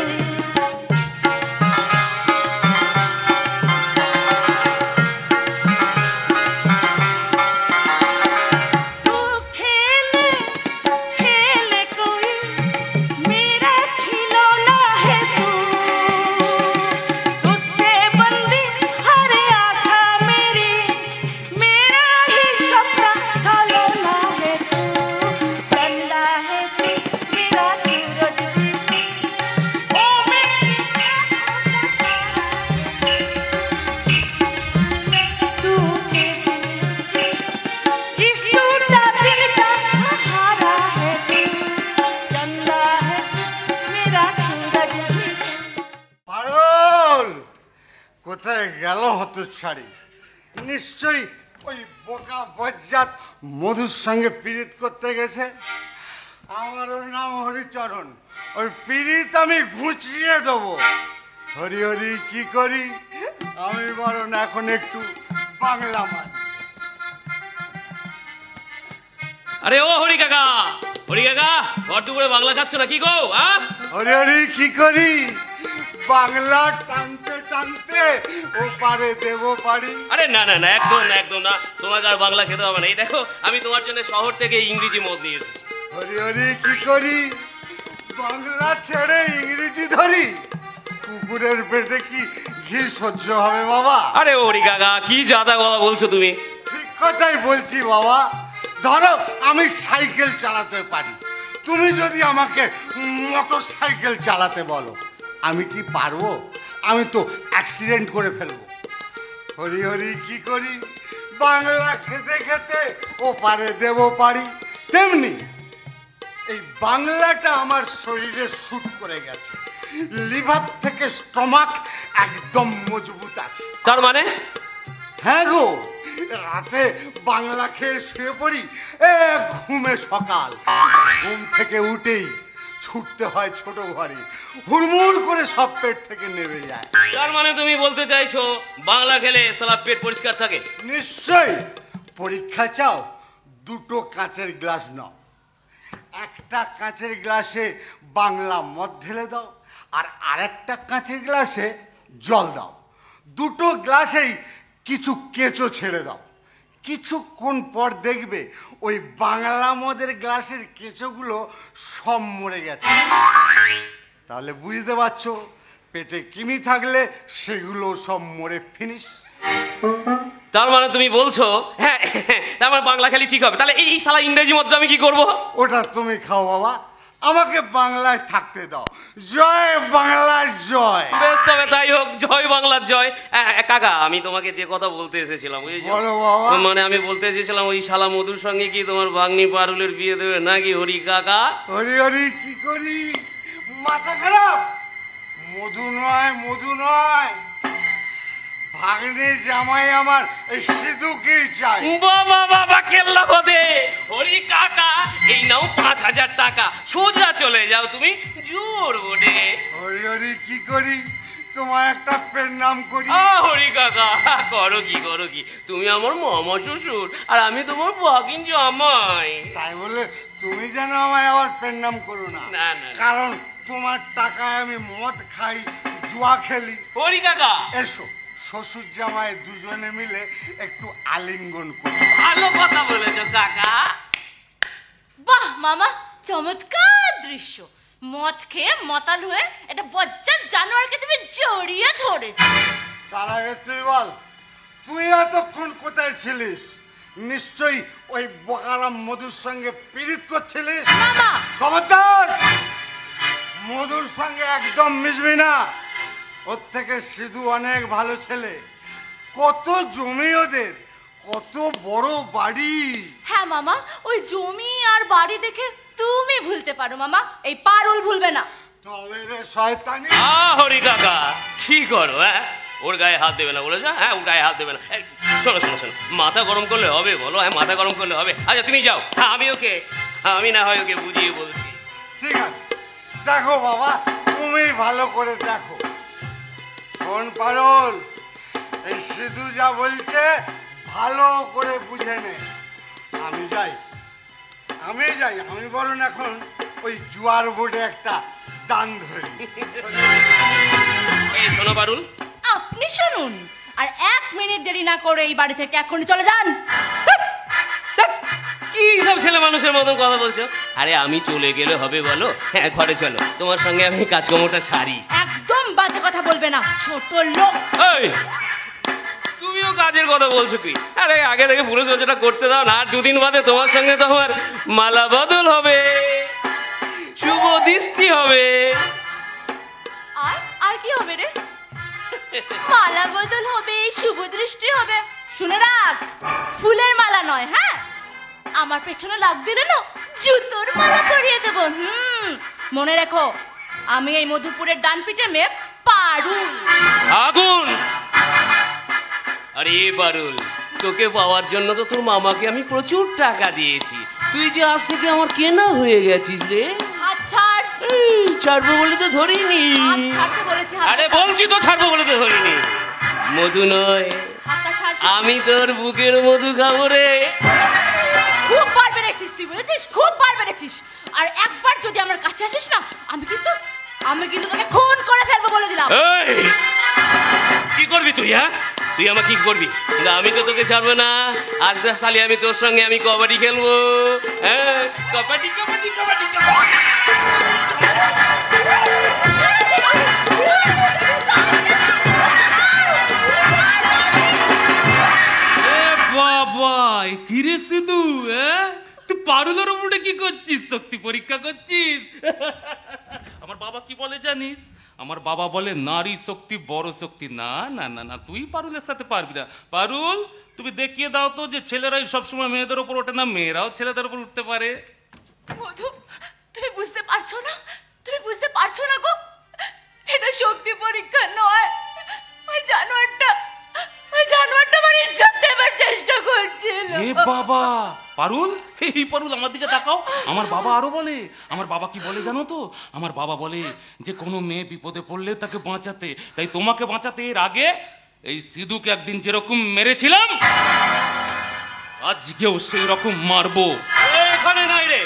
কোথায় গেল হতচ্ছাড়ি? নিশ্চয়ই ওই বোকা বজ্জাত মধুর সঙ্গে পীড়িত করতে গেছে। আমারও নাম হরিচরণ, ওই পীড়িত আমি ঘুচিয়ে দেবো। হরি হরি কি করি, আমি বরং এখন একটু বাংলা মানি।
আরে ও হরি কাকা, হরি কাকা, ঘর দুপুরে বাংলা খাচ্ছ না কি গো?
হরি হরি কি করি, বাংলা টানতে টানতে ও পারে দেব পারি।
আরে না না না, একদম না একদম না, তোমাকে আর বাংলা খেতে হবে না। এই দেখো, আমি তোমার জন্য শহর থেকে ইংরেজি মদ নিয়ে এসেছি।
হরি হরি কি করি, বাংলা ছেড়ে ইংরেজি ধরি। কুকুরের পেটে কি ঘি সহ্য হবে বাবা?
আরে হরি কাকা, কি জাদা কথা বলছো তুমি?
ঠিক কথাই বলছি বাবা। ধরো আমি সাইকেল চালাতে পারি, তুমি যদি আমাকে মোটর সাইকেল চালাতে বলো, আমি কি পারবো? আমি তো অ্যাক্সিডেন্ট করে ফেলবো। হরি হরি কি করি, বাংলা খেতে খেতে ও পারে দেব পারি। তেমনি এই বাংলাটা আমার শরীরে শুট করে গেছে, লিভার থেকে স্টমাক একদম মজবুত আছে।
তার মানে?
হ্যাঁ গো, রাতে বাংলা খেয়ে শুয়ে পড়ি, ঘুমে সকাল। ঘুম থেকে উঠেই ছুটতে হয় ছোট ঘরে, হুড়মুড় করে সব পেট থেকে নেমে যায়।
তার মানে তুমি বলতে চাইছো বাংলা খেলে সারা পেট পরিষ্কার থাকে?
নিশ্চয়। পরীক্ষা চাও, দুটো কাঁচের গ্লাস নাও, একটা কাঁচের গ্লাসে বাংলা মদ ঢেলে দাও, আর আরেকটা কাঁচের গ্লাসে জল দাও। দুটো গ্লাসেই কিছু কেঁচো ছেড়ে দাও। কিছুক্ষণ পর দেখবে ওই বাংলা মদের গ্লাসের কেঁচোগুলো সব মরে গেছে। তাহলে বুঝতে পারছো, পেটে কৃমি থাকলে সেগুলো সব মরে ফিনিশ।
তার মানে তুমি বলছো, হ্যাঁ তার মানে বাংলা খেলি ঠিক হবে। তাহলে এই সালা ইংরেজি মধ্যে আমি কি করবো?
ওটা তুমি খাও বাবা, আমাকে বাংলায় থাকতে দাও। জয় বাংলার জয়।
বেশ, তবে তাই হোক, জয় বাংলার জয়। কাকা, আমি তোমাকে যে কথা বলতে এসেছিলাম,
বলো বাবা।
মানে আমি বলতে এসেছিলাম, ওই শালা মধুর সঙ্গে কি তোমার ভাগ্নি পারুলের বিয়ে দেবে নাকি হরি কাকা?
হরি হরি কি করি, মাথা খারাপ? মধু নয়, মধু নয়, ভাগ্নের জামাই আমার এই সিধুকেই চাই।
বাবা বাবা, কেল্লা বদে হরি কাকা, এই নাও 5,000 টাকা, সোজা চলে যাও তুমি জোর বোটে।
হরি হরি কি করি, তোমার একটা পেন নাম করি।
হরি কাকা, করো কি করো কি, তুমি আমার মামা শ্বশুর আর আমি তোমার ভাগিন জামাই।
তাই বলে তুমি যেন আমায় আবার পেন নাম করো না,
না, না।
কারণ তোমার টাকায় আমি মদ খাই, জুয়া খেলি।
হরি কাকা,
এসো শ্বশুর জামাই দুজনে মিলে একটু আলিঙ্গন করি।
ভালো কথা বলেছো কাকা।
বাহ মামা, চমৎকার দৃশ্য। মদ খেয়ে মাতাল হয়ে এটা বজ্জাত জানোয়ারকে তুমি জড়িয়ে ধরেছো।
তার আগে তুই বল, তুই এতক্ষণ কোথায় ছিলিস? নিশ্চয়ই ওই বোকারাম মধুর সঙ্গে পীড়িত করছিলিস।
মামা
খবরদার, মধুর সঙ্গে একদম মিশবি না। ওর থেকে সিধু অনেক ভালো ছেলে, কত জমি ওদের, কত বড় বাড়ি।
হ্যাঁ মামা, ওই জমি আর বাড়ি দেখে তুমি ভুলতে পারো মামা, এই পারুল ভুলবে না।
তবে রে শয়তানি।
হরি কাকা কি করো? হ্যাঁ, ওর গায়ে হাত দেবে না বলেছ? হ্যাঁ, ওর গায়ে হাত দেবে না। এই, শোনো শোনো শোনো, মাথা গরম করলে হবে বলো? হ্যাঁ, মাথা গরম করলে হবে। আচ্ছা তুমি যাও, আমি না হয় ওকে বুঝিয়ে বলছি।
ঠিক আছে, দেখো বাবা, তুমি ভালো করে দেখো। শোন পারুল, এই সিধু যা বলছে ভালো করে বুঝে নে। আমি যাই, আমি বরং এখন ওই জুয়ার বোর্ডে একটা দান ধরি।
এই শোনো পারুল,
আপনি শুনুন, আর 1 মিনিট দেরি না করে এই বাড়ি থেকে এখনই চলে যান।
কি সব ছেলে মানুষের মতন কথা বলছো? আরে আমি চলে গেলে হবে বলো? হ্যাঁ, ঘরে চলো, তোমার সঙ্গে আমি কাজকর্মটা সারি।
একদম বাজে কথা বলবে না, ছোট লোক।
এই, তুমিও কাজের কথা বলছো কি? আরে আগে থেকে পুরো সোজাটা করতে দাও না। আর 2 দিন বাদে তোমার সঙ্গে তো আমার মালা বদল হবে, শুভ দৃষ্টি হবে।
আর কি হবে রে? মালা বদল হবে, শুভ দৃষ্টি হবে। শুনে রাখ, ফুলের মালা নয়। হ্যাঁ, আমার পেছনে লাগ দিলে না জুতোর মালা পরিয়ে দেব। মনে রেখো, আমি এই মধুপুরের ডান পিঠে মেয়ে পারুল।
আগুন! আরে পারুল, তোকে পাওয়ার জন্য তো তোর মামাকে আমি প্রচুর টাকা দিয়েছি। তুই যে আজ থেকে আমার কেনা হয়ে গেছিস রে।
হাত ছাড়।
ছাড়বো বলে তো ধরিনি।
হাত ছাড়তে বলেছি।
আরে বলছি তো ছাড়বো বলে তো ধরিনি। মধু নয়,
হাতটা ছাড়।
আমি তোর বুকের মধু খাবো রে।
খুব বার বেড়েছিস তুই, বুঝেছিস? খুব বার বেড়েছিস। আর একবার যদি আমার কাছে আসিস না, আমি কিন্তু তোকে খুন করে ফেলবো বলে দিলাম।
এই, কি করবি তুই? হ্যাঁ, তুই আমাকে কি করবি? কিন্তু আমি তো তোকে ছাড়বো না। আজ সালি আমি তোর সঙ্গে আমি কবাডি খেলবো। হ্যাঁ, কবাডি কবাডি কবাডি কবাডি।
বাবা, কি রে সিধু? তুই পারুলের উপরে কি করছিস? শক্তি পরীক্ষা করছিস? আমার বাবা কি বলে জানিস? আমার বাবা বলে নারী শক্তি বড় শক্তি। না না না না, তুই পারুলের সাথে পারবি না। পারুল, তুমি দেখিয়ে দাও তো যে ছেলেরাই সবসময় মেয়েদের উপর ওঠে না, মেয়েরাও ছেলেদের উপর উঠতে পারে।
মধু, তুমি বুঝতে পারছো না? তুমি বুঝতে পারছো না গো? এটা শক্তি পরীক্ষা নয়। ওই জানোয়ারটা আমার ইজ্জত দেবার চেষ্টা করছিল।
এ বাবা, পারুল, এই পারুল আমার দিকে তাকাও। আমার বাবা আরো বলে, আমার বাবা কি বলে জানো তো? আমার বাবা বলে যে কোনো মেয়ে বিপদে পড়লে তাকে বাঁচাতে। তাই তোমাকে বাঁচাতে এর আগে এই সিধুকে একদিন যেরকম মেরেছিলাম, আজকেও সেই রকম মারবো।
এখানে নাই রে,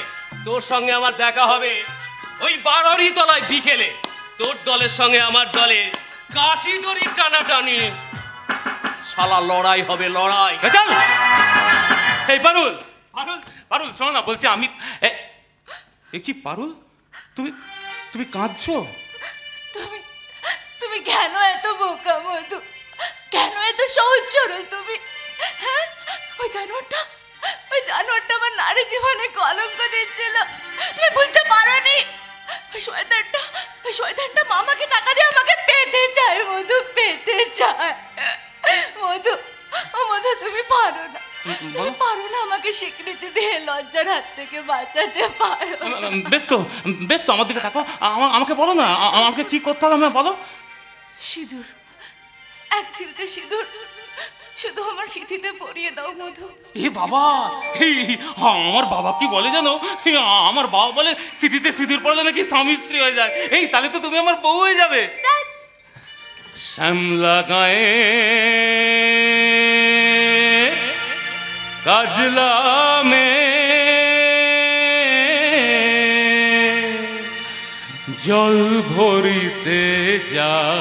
তোর সঙ্গে আমার দেখা হবে ওই 12রি তলায় বিকেলে। তোর দলের সঙ্গে আমার দলের কাঁচি দড়ি টানাটানি। শালা লড়াই হবে, লড়াই।
চল। এই পারুল, পারুল, পারুল শোনো না, বলছি আমি। এ কি পারুল, তুমি কাঁদছো?
তুমি কেন এত বোকা মধু? কেন এত সহজ সরল তুমি? হ্যাঁ, ওই জানোয়ারটা আমার নারী জীবনে কলঙ্ক দিচ্ছিল। তুমি বুঝতে পারোনি? ওই শয়তানটা মামাকে টাকা দিয়ে আমাকে পেতে চায় মধু, পেতে চায়। মধু তুমি পারো না, তুমি পারো না আমাকে স্বীকৃতি দিয়ে লজ্জার হাত থেকে বাঁচাতে পারো।
বেশ তো আমার দিকে তাকো, আমাকে বলো না, আমাকে কি করতে হবে আমাকে বলো।
সিঁদুর, এক চিলতে সিঁদুর শুধু আমার সিঁথিতে পরিয়ে দাও মধু।
এ বাবা, আমার বাবা কি বলে জানো? আমার বাবা বলে সিঁথিতে সিঁদুর পড়লে নাকি স্বামী স্ত্রী হয়ে যায়। এই তাহলে তো তুমি আমার বউ হয়ে যাবে। শ্যামলা গায়ে কাজলা মে জল ভরিতে যায়।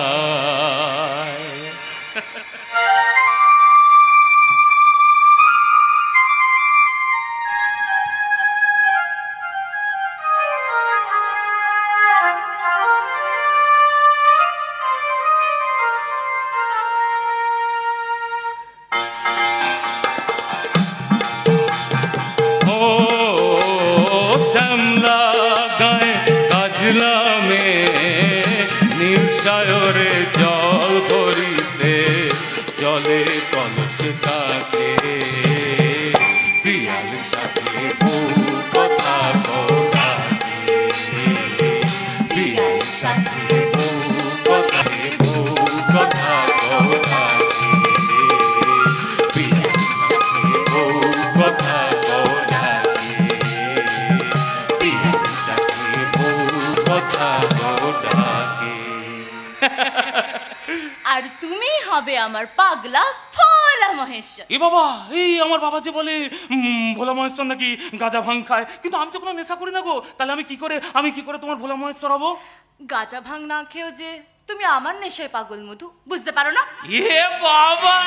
সায়রে জল ভরিতে জলে কলসটাকে পিয়াল সাথে বউ কথা কটাকে পিয়াল সাথে বউ কথা কটাকে পিয়াল সাথে বউ কথা কটাকে পিয়াল সাথে বউ কথা কটাকে।
আর তুমি হবে আমার পাগলা ভোলা মহেশ্বর।
এ বাবা, এই আমার বাবা যে বলে ভোলা মহেশ্বর নাকি গাঁজা ভাং খায়, কিন্তু আমি তো কোনো নেশা করি না গো, তাহলে আমি কি করে তোমার ভোলা মহেশ্বর হবো?
গাঁজা ভাং না খেয়েও যে তুমি আমার নেশায় পাগল মধু, বুঝতে পারো না?
এ বাবা,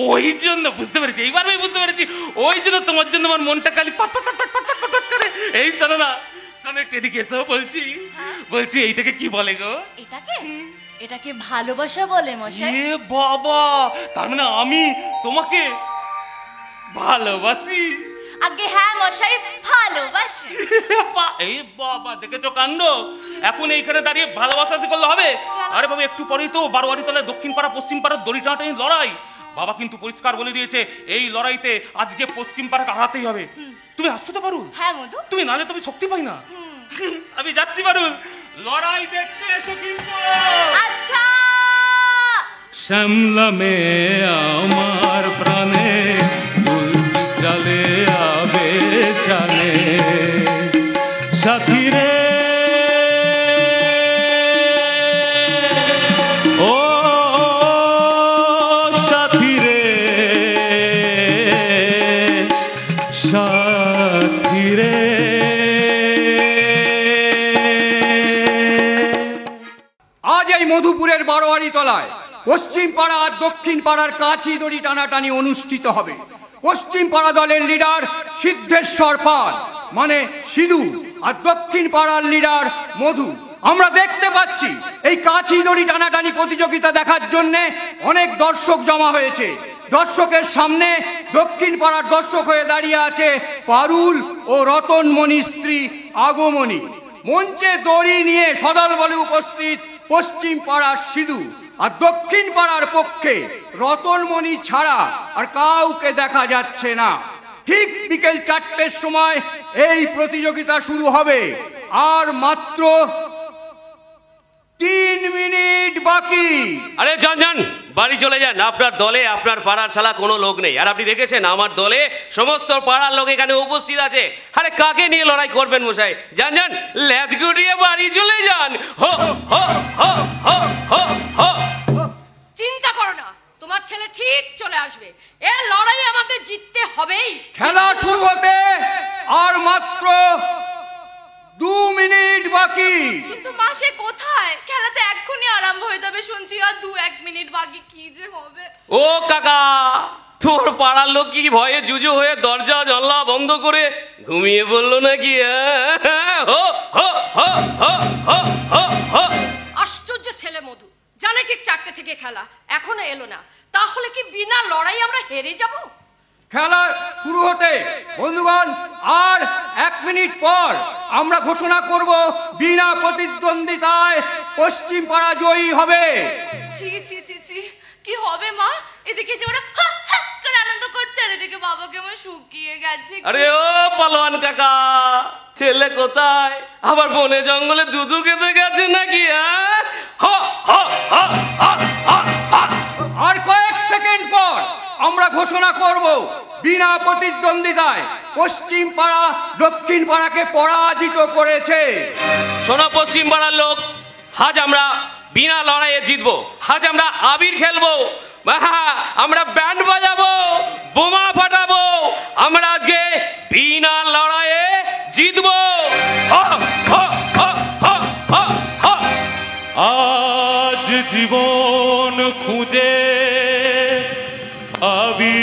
ওই জন্য বুঝতে পেরেছি, এইবার আমি বুঝতে পেরেছি, ওই জন্য তোমার জন্য আমার মনটা খালি পট পট পট পট পট পট করে। এই শোনো না, শোনো একটু এদিকে এসো, বলছি এইটাকে কি বলে গো?
এটাকে ভালোবাসা বলে মশাই।
এ বাবা, তার মানে আমি তোমাকে ভালোবাসি?
আগে হ্যাঁ মশাই, ভালোবাসি।
এই বাবা, দেখেছো কাণ্ড? এখন এইখানে দাঁড়িয়ে ভালোবাসা করলে হবে? আরে বাবা, একটু পরেই তো বারোয়ারি তলায় দক্ষিণ পাড়া পশ্চিম পাড়ার দড়ি টানাটানি লড়াই। বাবা কিন্তু পরিষ্কার বলে দিয়েছে, এই লড়াইতে আজকে পশ্চিম পাড়াকে হারাতেই হবে। তুমি আসছো তো পারুল?
হ্যাঁ মধু।
তুমি নালে তুমি শক্তি পাই না। আমি যাচ্ছি পারুল, লড়াই দেখতে এসো কিন্তু।
আচ্ছা।
শ্যামলা মেয়ে আমার প্রাণে চলে আবেশানে সাথী রে, ও সাথী রে, সাথী রে।
আজ এই মধুপুরের বারোয়ারি তলায় পশ্চিম পাড়া আর দক্ষিণ পাড়ার কাঁচি দড়ি টানাটানি অনুষ্ঠিত হবে। পশ্চিম পাড়া দলের লিডার সিদ্ধেশ্বর পাল মানে সিধু, আর দক্ষিণ পাড়ার লিডার মধু। আমরা দেখতে পাচ্ছি এই কাঁচি দড়ি টানাটানি প্রতিযোগিতা দেখার জন্য অনেক দর্শক জমা হয়েছে। দর্শকের সামনে দক্ষিণ পাড়ার দর্শক হয়ে দাঁড়িয়ে আছে পারুল ও রতনমণির স্ত্রী আগমণি। মঞ্চে দড়ি নিয়ে সদল বলে উপস্থিত পশ্চিম পাড়ার সিধু, আর দক্ষিণ পাড়ার পক্ষে রতনমণি ছাড়া আর কাউকে দেখা যাচ্ছে না। ঠিক বিকেল 4টের সময় এই প্রতিযোগিতা শুরু হবে। আর মাত্র 3 মিনিট বাকি।
আরে যান, বাড়ি চলে যান। আপনার দলে আপনার পাড়ার শালা কোনো লোক নেই। আর আপনি দেখেছেন আমার দলে সমস্ত পাড়ার লোক এখানে উপস্থিত আছে। আরে কাকে নিয়ে লড়াই করবেন মশাই? যান, লেজ গুটিয়ে বাড়ি চলে যান। হো হো হো হো হো হো।
চিন্তা করো না, তোমার ছেলে ঠিক চলে আসবে। এ লড়াই আমাদের জিততে হবেই।
খেলা শুরু হতে আর মাত্র 2 মিনিট বাকি।
কিন্তু মাসে কোথায়? খেলা তো এক্ষুনি আরম্ভ হয়ে যাবে শুনছি, আর 2-1 মিনিট বাকি। কি যে হবে?
ও কাকা, তোর পাড়ার লোক কি ভয়ে জুজু হয়ে দরজা জানলা বন্ধ করে ঘুমিয়ে পড়লো নাকি?
আশ্চর্য ছেলে মধু, জানে ঠিক 4টে থেকে খেলা, এখনো এলো না। তাহলে কি বিনা লড়াই আমরা হেরে যাব?
খেলা শুরু হতে বন্ধুগণ আর 1 মিনিট পর আমরা ঘোষণা করব বিনা প্রতিদ্বন্দ্বিতায় পশ্চিম পাড়া জয়ী হবে।
ছি ছি ছি ছি, কি হবে মা? এদিকে যে ওরা হা হা করে আনন্দ করছে, আর এদিকে বাবা কেমন শুকিয়ে গেছে।
আরে ও পালোয়ান কাকা, ছেলে কোথায়? আবার বনে জঙ্গলে দুধু খেতে গেছে নাকি?
আর কয়েক সেকেন্ড পর আমরা ঘোষণা করব বিনা প্রতিদ্বন্দ্বিতায় পশ্চিম পাড়া দক্ষিণ পাড়াকে পরাজিত করেছে।
শোনো পশ্চিম পাড়ার লোক, আজ আমরা বিনা লড়াইয়ে জিতবো। আজ আমরা আবির খেলবো, আমরা ব্যান্ড বাজাবো, বোমা ফাটাবো। আমরা আজকে বিনা লড়াইয়ে জিতবো।
আজ জীবন খুঁজে আবি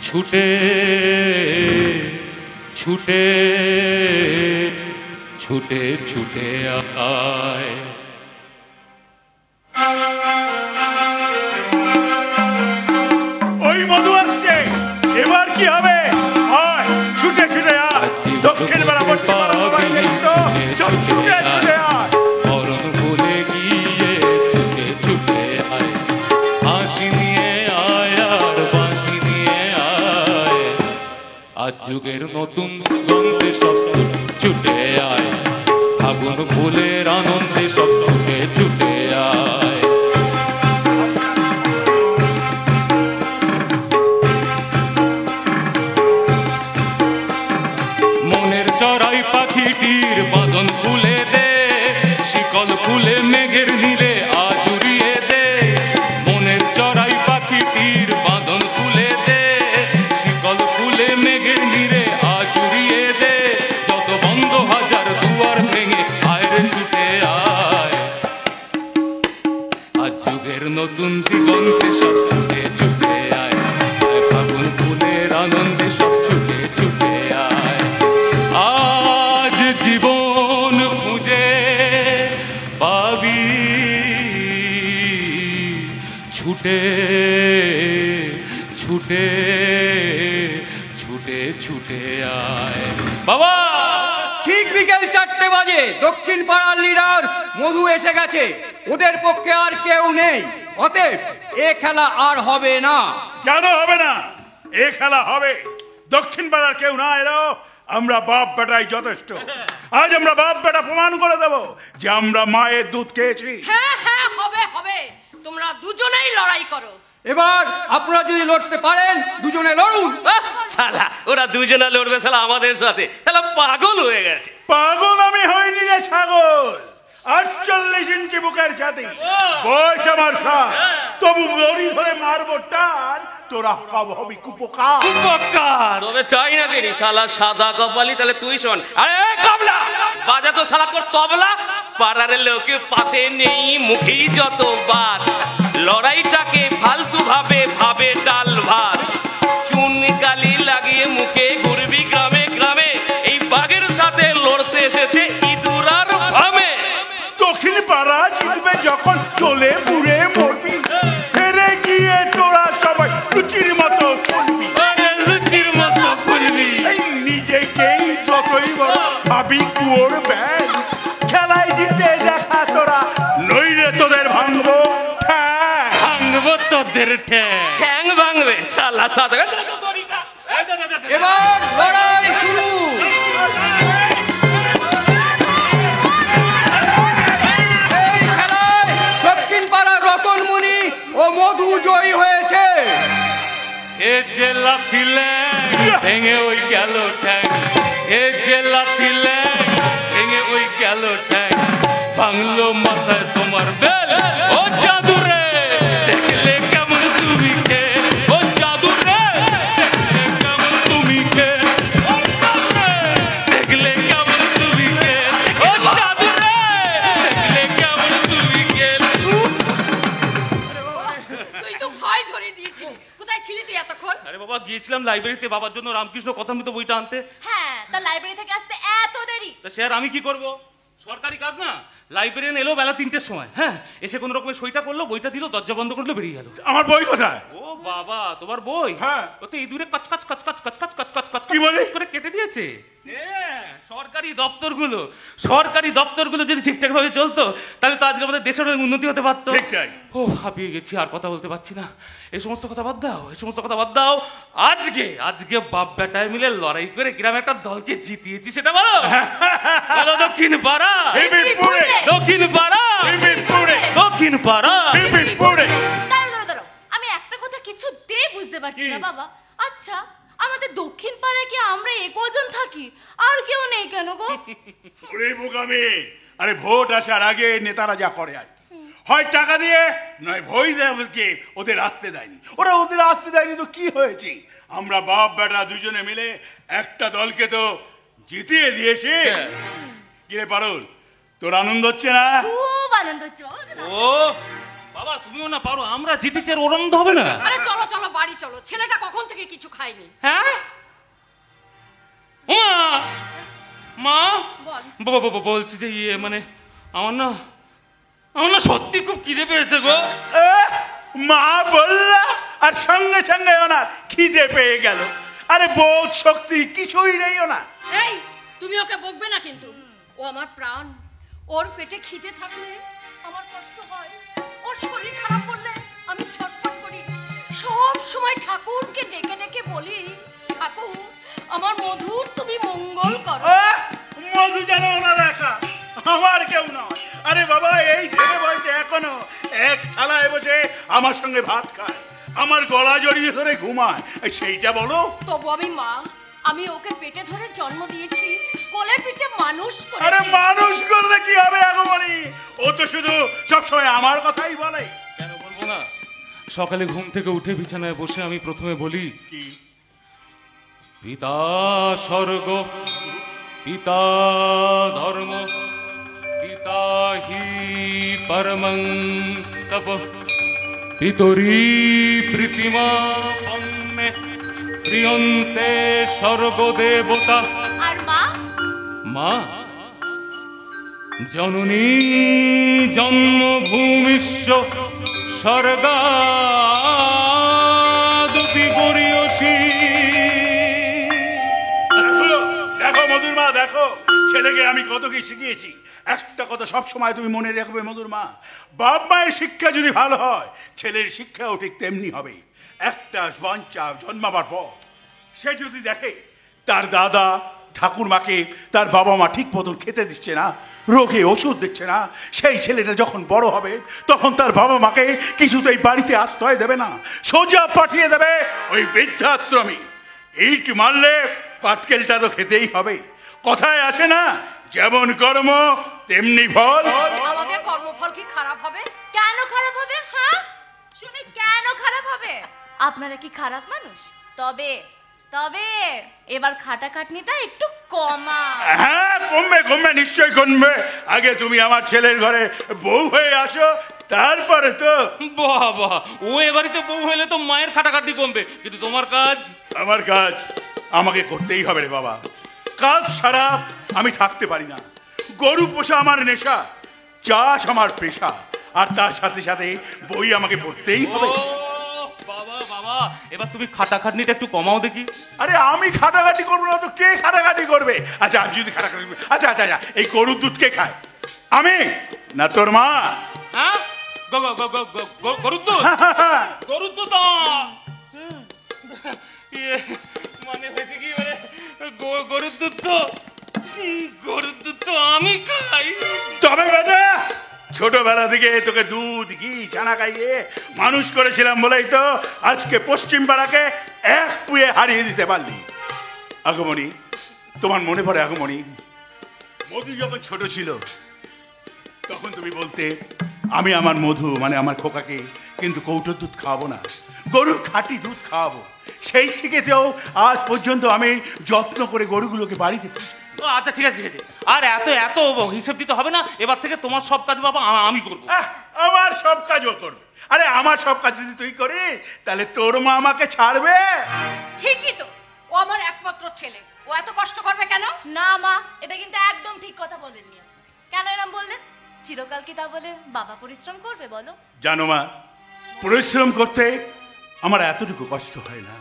ছুটে ছুটে ছুটে ছুটে আয়।
ওই মধু আসছে, এবার কি হবে? আয় ছুটে ছুটে আয়, দক্ষিণ বেলা পশ্চিম বেলা লড়াই দেখি তো।
আজ যুগের নতুন দিগন্তে সব ছুটে আয়, ফাগুন ফুলের আনন্দে সব ছুটে ছুটে আয়। মনের চড়াই পাখিটির বাঁধন খুলে দে, শিকল খুলে মেঘের নীলে আজ উড়িয়ে দে। মনের চড়াই পাখিটির বাঁধন খুলে দে, শিকল খুলে মেঘের নীলে আজ উড়িয়ে দে। যত বন্ধ হাজার দুয়ার ভেঙে আয় রে ছুটে আয়, আজ যুগের নতুন দিগন্তে সব ছুটে ছুটে আয়, ফাগুন ফুলের আনন্দে সব ছুটে ছুটে আয়। আজ জীবন খুঁজে পাবি, ছুটে ছুটে ছুটে ছুটে আয়।
বাবা, ঠিক বিকেল 4টে বাজে। দক্ষিণ পাড়ার লিডার মধু এসে গেছে, ওদের পক্ষে আর কেউ নেই। অতএব এ খেলা আর হবে না।
কেন হবে না? এ খেলা হবে। দক্ষিণ পাড়ার কেউ না এলেও আমরা বাপ বেটাই যথেষ্ট। আজ আমরা বাপ বেটা প্রমাণ করে দেব যে আমরা মায়ের দুধ খেয়েছি।
হ্যাঁ হ্যাঁ, হবে হবে, তোমরা দুজনেই লড়াই করো।
এবার আপনারা যদি লড়তে পারেন দুজনে লড়ুন।
শালা ওরা দুজনে লড়বে শালা আমাদের সাথে, শালা পাগল হয়ে গেছে।
পাগল আমি হইনি রে ছাগল। 48 ইঞ্চি বুকের ছাতি, বয়স আমার 60, তবু গড়ি ধরে মারবো টান, তোরা হবি কুপোকার।
তবে তাই না বেরি শালা সাদা কপালি, তাহলে তুই শোন। আরে এই কমলা, বাজা তো শালা কর তবলা। পাড়ার লোকে পাশে নেই, মুখেই যত বাত। লড়াইটাকে ফালতু ভাবে ভাবে ডাল ভাত। চুন কালি লাগিয়ে মুখে ঘুরবি গ্রামে গ্রামে, এই বাঘের সাথে লড়তে এসেছে ইঁদুর আর ভামে।
দক্ষিণ পাড়া জিতবে যখন চলে পুড়ে মরবি, হেরে গিয়ে তোরা সবাই লুচির মতো ফুলবি।
লুচির মতো ফুলবি।
এই নিজেকেই যতই বড় ভাবি কুয়োর ব্যাগ, খেলায় জিতে দেখা তোরা, নইলে তোদের ভাঙবো ঠ্যাং।
ভাঙবো তোদের ঠ্যাং।
ঠ্যাং ভাঙবে শালা সাদা।
এবার লড়াই শুরু। এই খেলায় দক্ষিণ পাড়ার রতনমণি ও মধু জয়ী হয়েছে।
এ যে লাথি ল্যাং, ভেঙে ওই গেল ঠ্যাং। এ যে লাথি ল্যাং, ভেঙে ওই গেল ঠ্যাং। ভাঙলো মাথায় তোমার বেল, ও জাদু রে, দেখলে কেমন তুমি কে। ও জাদু রে, দেখলে কেমন তুমি কে। ও জাদু রে, দেখলে কেমন তুমি কে। ও জাদু রে, দেখলে কেমন তুমি কে।
তুই তো ভয় ধরে দিয়েছিলি। কোথায় ছিলি তুই এতক্ষণ?
আরে বাবা, গিয়েছিলাম লাইব্রেরিতে বাবার জন্য রামকৃষ্ণ কথামৃত বইটা আনতে।
হ্যাঁ, তা লাইব্রেরি থেকে আসতে এত দেরি?
তা সে আর আমি কি করব? সরকারি কাজ না। লাইব্রেরিয়ান এলো বেলা 3টের সময়, হ্যাঁ, এসে কোন রকমের সইটা করলো, বইটা দিল, দরজা বন্ধ করলো, বেরিয়ে গেল।
আমার বই কোথায়?
ও বাবা, তোমার বই?
হ্যাঁ।
ও তো ইঁদুরে কচ কচ কচ কচ কচ কচ কচ কচ কচ
কি বলে?
করে কেটে দিয়েছে। সরকারি দপ্তরগুলো যদি ঠিকঠাক ভাবে চলতো, তাহলে তো আজকে আমাদের দেশের অনেক উন্নতি হতে পারতো।
ঠিক তাই।
ও হাঁপিয়ে গেছি, আর কথা বলতে পারছি না। এই সমস্ত কথা বাদ দাও। আজকে বাপ বেটায় মিলে লড়াই করে গ্রামে একটা দলকে জিতিয়েছি, সেটা বলো। বলো দক্ষিণ পাড়া, দক্ষিণ পাড়া, দক্ষিণ পাড়া।
দাঁড়াও, আমি একটা কথা কিছুতেই বুঝতে পারছি না বাবা। আচ্ছা, আমাদের দক্ষিণ পাড়ায় কি আমরা একজন থাকি, আর কেউ নেই কেন গো?
ওরে বোকামে, আরে ভোট আসার আগে নেতারা যা করে আর কি, হয় টাকা দিয়ে নয় ভয় দেয়কে ওদের আসতে দেয়নি। ওরা ওদের আসতে দেয়নি তো কি হয়েছে? আমরা বাপ বেটা দুজনে মিলে একটা দলকে তো জিতিয়ে দিয়েছি। কিরে পারুল, তোর আনন্দ হচ্ছে না?
খুব আনন্দ হচ্ছে বাবা।
ও বাবা, তুমিও না পারো, আমরা জিতেছি, আর ওরন্দ হবে না?
আরে চলো চলো, বাড়ি চলো। ছেলেটা কখন থেকে কিছু খায়নি।
হ্যাঁ মা,
বল।
বলছি যে মানে আমার না সত্যি খুব খিদে পেয়েছে গো।
মা বললা আর সঙ্গে সঙ্গে ওনার খিদে পেয়ে গেল। আরে বোধ শক্তি কিছুই নেই ওনার।
এই, তুমি ওকে বকবে না কিন্তু। ও আমার প্রাণ। ওর পেটে খিদে থাকলে আমার কষ্ট হয়, ওর শরীর খারাপ করলে আমি ছটফট করি। সব সময় ঠাকুরকে ডেকে ডেকে বলি, ঠাকুর আমার মধুর তুমি মঙ্গল করো।
মধু যেন ওনার একা, আমার কেউ নয়। আরে বাবা, এই ঢেলে বয়সে এখনো এক থালায় বসে আমার সঙ্গে ভাত খায়, আমার গলা জড়িয়ে ধরে ঘুমায়, সেইটা বলো।
তবু আমি মা, আমি ওকে পেটে ধরে জন্ম দিয়েছি, কোলে পিঠে মানুষ
আরে
করেছি।
মানুষ করলে কি হবে আগমনি? ও তো শুধু সবসময় আমার কথাই বলে।
কেন বলবো না? সকালে ঘুম থেকে উঠে বিছানায় বসে আমি প্রথমে বলি,
কি?
পিতা স্বর্গ, পিতা ধর্ম, পিতা হি পরমং তপ, পিতরি প্রীতিমা পন্নে প্রিয়ন্তে স্বর্গদেবতা।
আর মা?
মা জননী জন্মভূমিশ্চ স্বর্গাদপি গরীয়সী।
দেখো দেখো মধুর মা, দেখো ছেলেকে আমি কত কি শিখিয়েছি। একটা কথা সব সময় তুমি মনে রাখবে মধুর মা, বাপ মায়ের শিক্ষা যদি ভালো হয়, ছেলের শিক্ষাও ঠিক তেমনি হবে। একটা বাচ্চা জন্মাবার পর সে যদি দেখে তার দাদা ঠাকুরমাকে তার বাবা মা ঠিক মতন খেতে দিচ্ছে না, রোগে ওষুধ দিচ্ছে না, সেই ছেলেটা যখন বড় হবে তখন তার বাবা মাকে কিছুতেই বাড়িতে আশ্রয় দেবে না, সোজা পাঠিয়ে দেবে ওই বৃদ্ধাশ্রমে। ইট মারলে পাটকেলটা তো খেতেই হবে। কথায় আছে না, যেমন কর্ম তেমনি ফল।
আমাদের কর্মফল কি খারাপ হবে?
কেন খারাপ হবে? হ্যাঁ, শুনে কেন খারাপ হবে? আপনারা কি খারাপ মানুষ? তবে তবে এবার খাটাখাটনিটা একটু কমা।
হ্যাঁ, কমবে কমবে, নিশ্চয় কমবে। আগে তুমি আমার ছেলের ঘরে বউ হয়ে আসো, তারপরে তো।
বাহ বাহ, ও এবারিতে বউ হলে তো মায়ের খাটাখাটি কমবে, কিন্তু তোমার কাজ?
আমার কাজ আমাকে করতেই হবে রে বাবা। কাজ ছাড়া আমি থাকতে পারি না। গরু পোষা আমার নেশা, চাষ আমার পেশা, আর তার সাথে সাথে বই আমাকে পড়তেই হবে।
বাবা বাবা, এবার তুমি খাটাখাটনিটা একটু কমাও দেখি।
আরে আমি খাটাখাটি করবো না তো কে খাটাখাটি করবে? আচ্ছা আমি যদি খাটাখাটি, আচ্ছা আচ্ছা আচ্ছা, এই গরুর দুধ কে খায়? আমি না তোর মা?
হ্যাঁ, গরুর দুধ? গরুর দুধ মানে হয়েছে কি, মানে গরুর দুধ তো, গরুর দুধ তো আমি খাই।
তবে বেটা, ছোটবেলা থেকে তোকে দুধ ঘি ছানা খাইয়ে মানুষ করেছিলাম বলেই তো আজকে পশ্চিম পাড়াকে এক পুয়ে হারিয়ে দিতে পারলি। আগমনী, তোমার মনে পড়ে আগমনী, মধু যখন ছোট ছিল তখন তুমি বলতে আমি আমার মধু মানে আমার খোকাকে কিন্তু কৌটোর দুধ খাওয়াবো না, গরুর খাঁটি দুধ খাওয়াবো। সেই থেকে তো আজ পর্যন্ত আমি যত্ন করে গরুগুলোকে বাড়িতে পুষি।
আচ্ছা ঠিক আছে ঠিক আছে, আর এত এত হিসেব দিতে হবে না। এবার থেকে তোমার সব কাজ বাবা আমি করবো।
আমার সব কাজও করবে? আরে আমার সব কাজ যদি তুই করিস তাহলে তোর মা আমাকে ছাড়বে?
ঠিকই তো, ও আমার একমাত্র ছেলে, ও এত কষ্ট করবে কেন?
না মা, এটা কিন্তু একদম ঠিক কথা বলেননি। কেন এরম বললেন? চিরকাল কি তা বলে বাবা পরিশ্রম করবে বলো?
জানো মা, পরিশ্রম করতে আমার এতটুকু কষ্ট হয় না।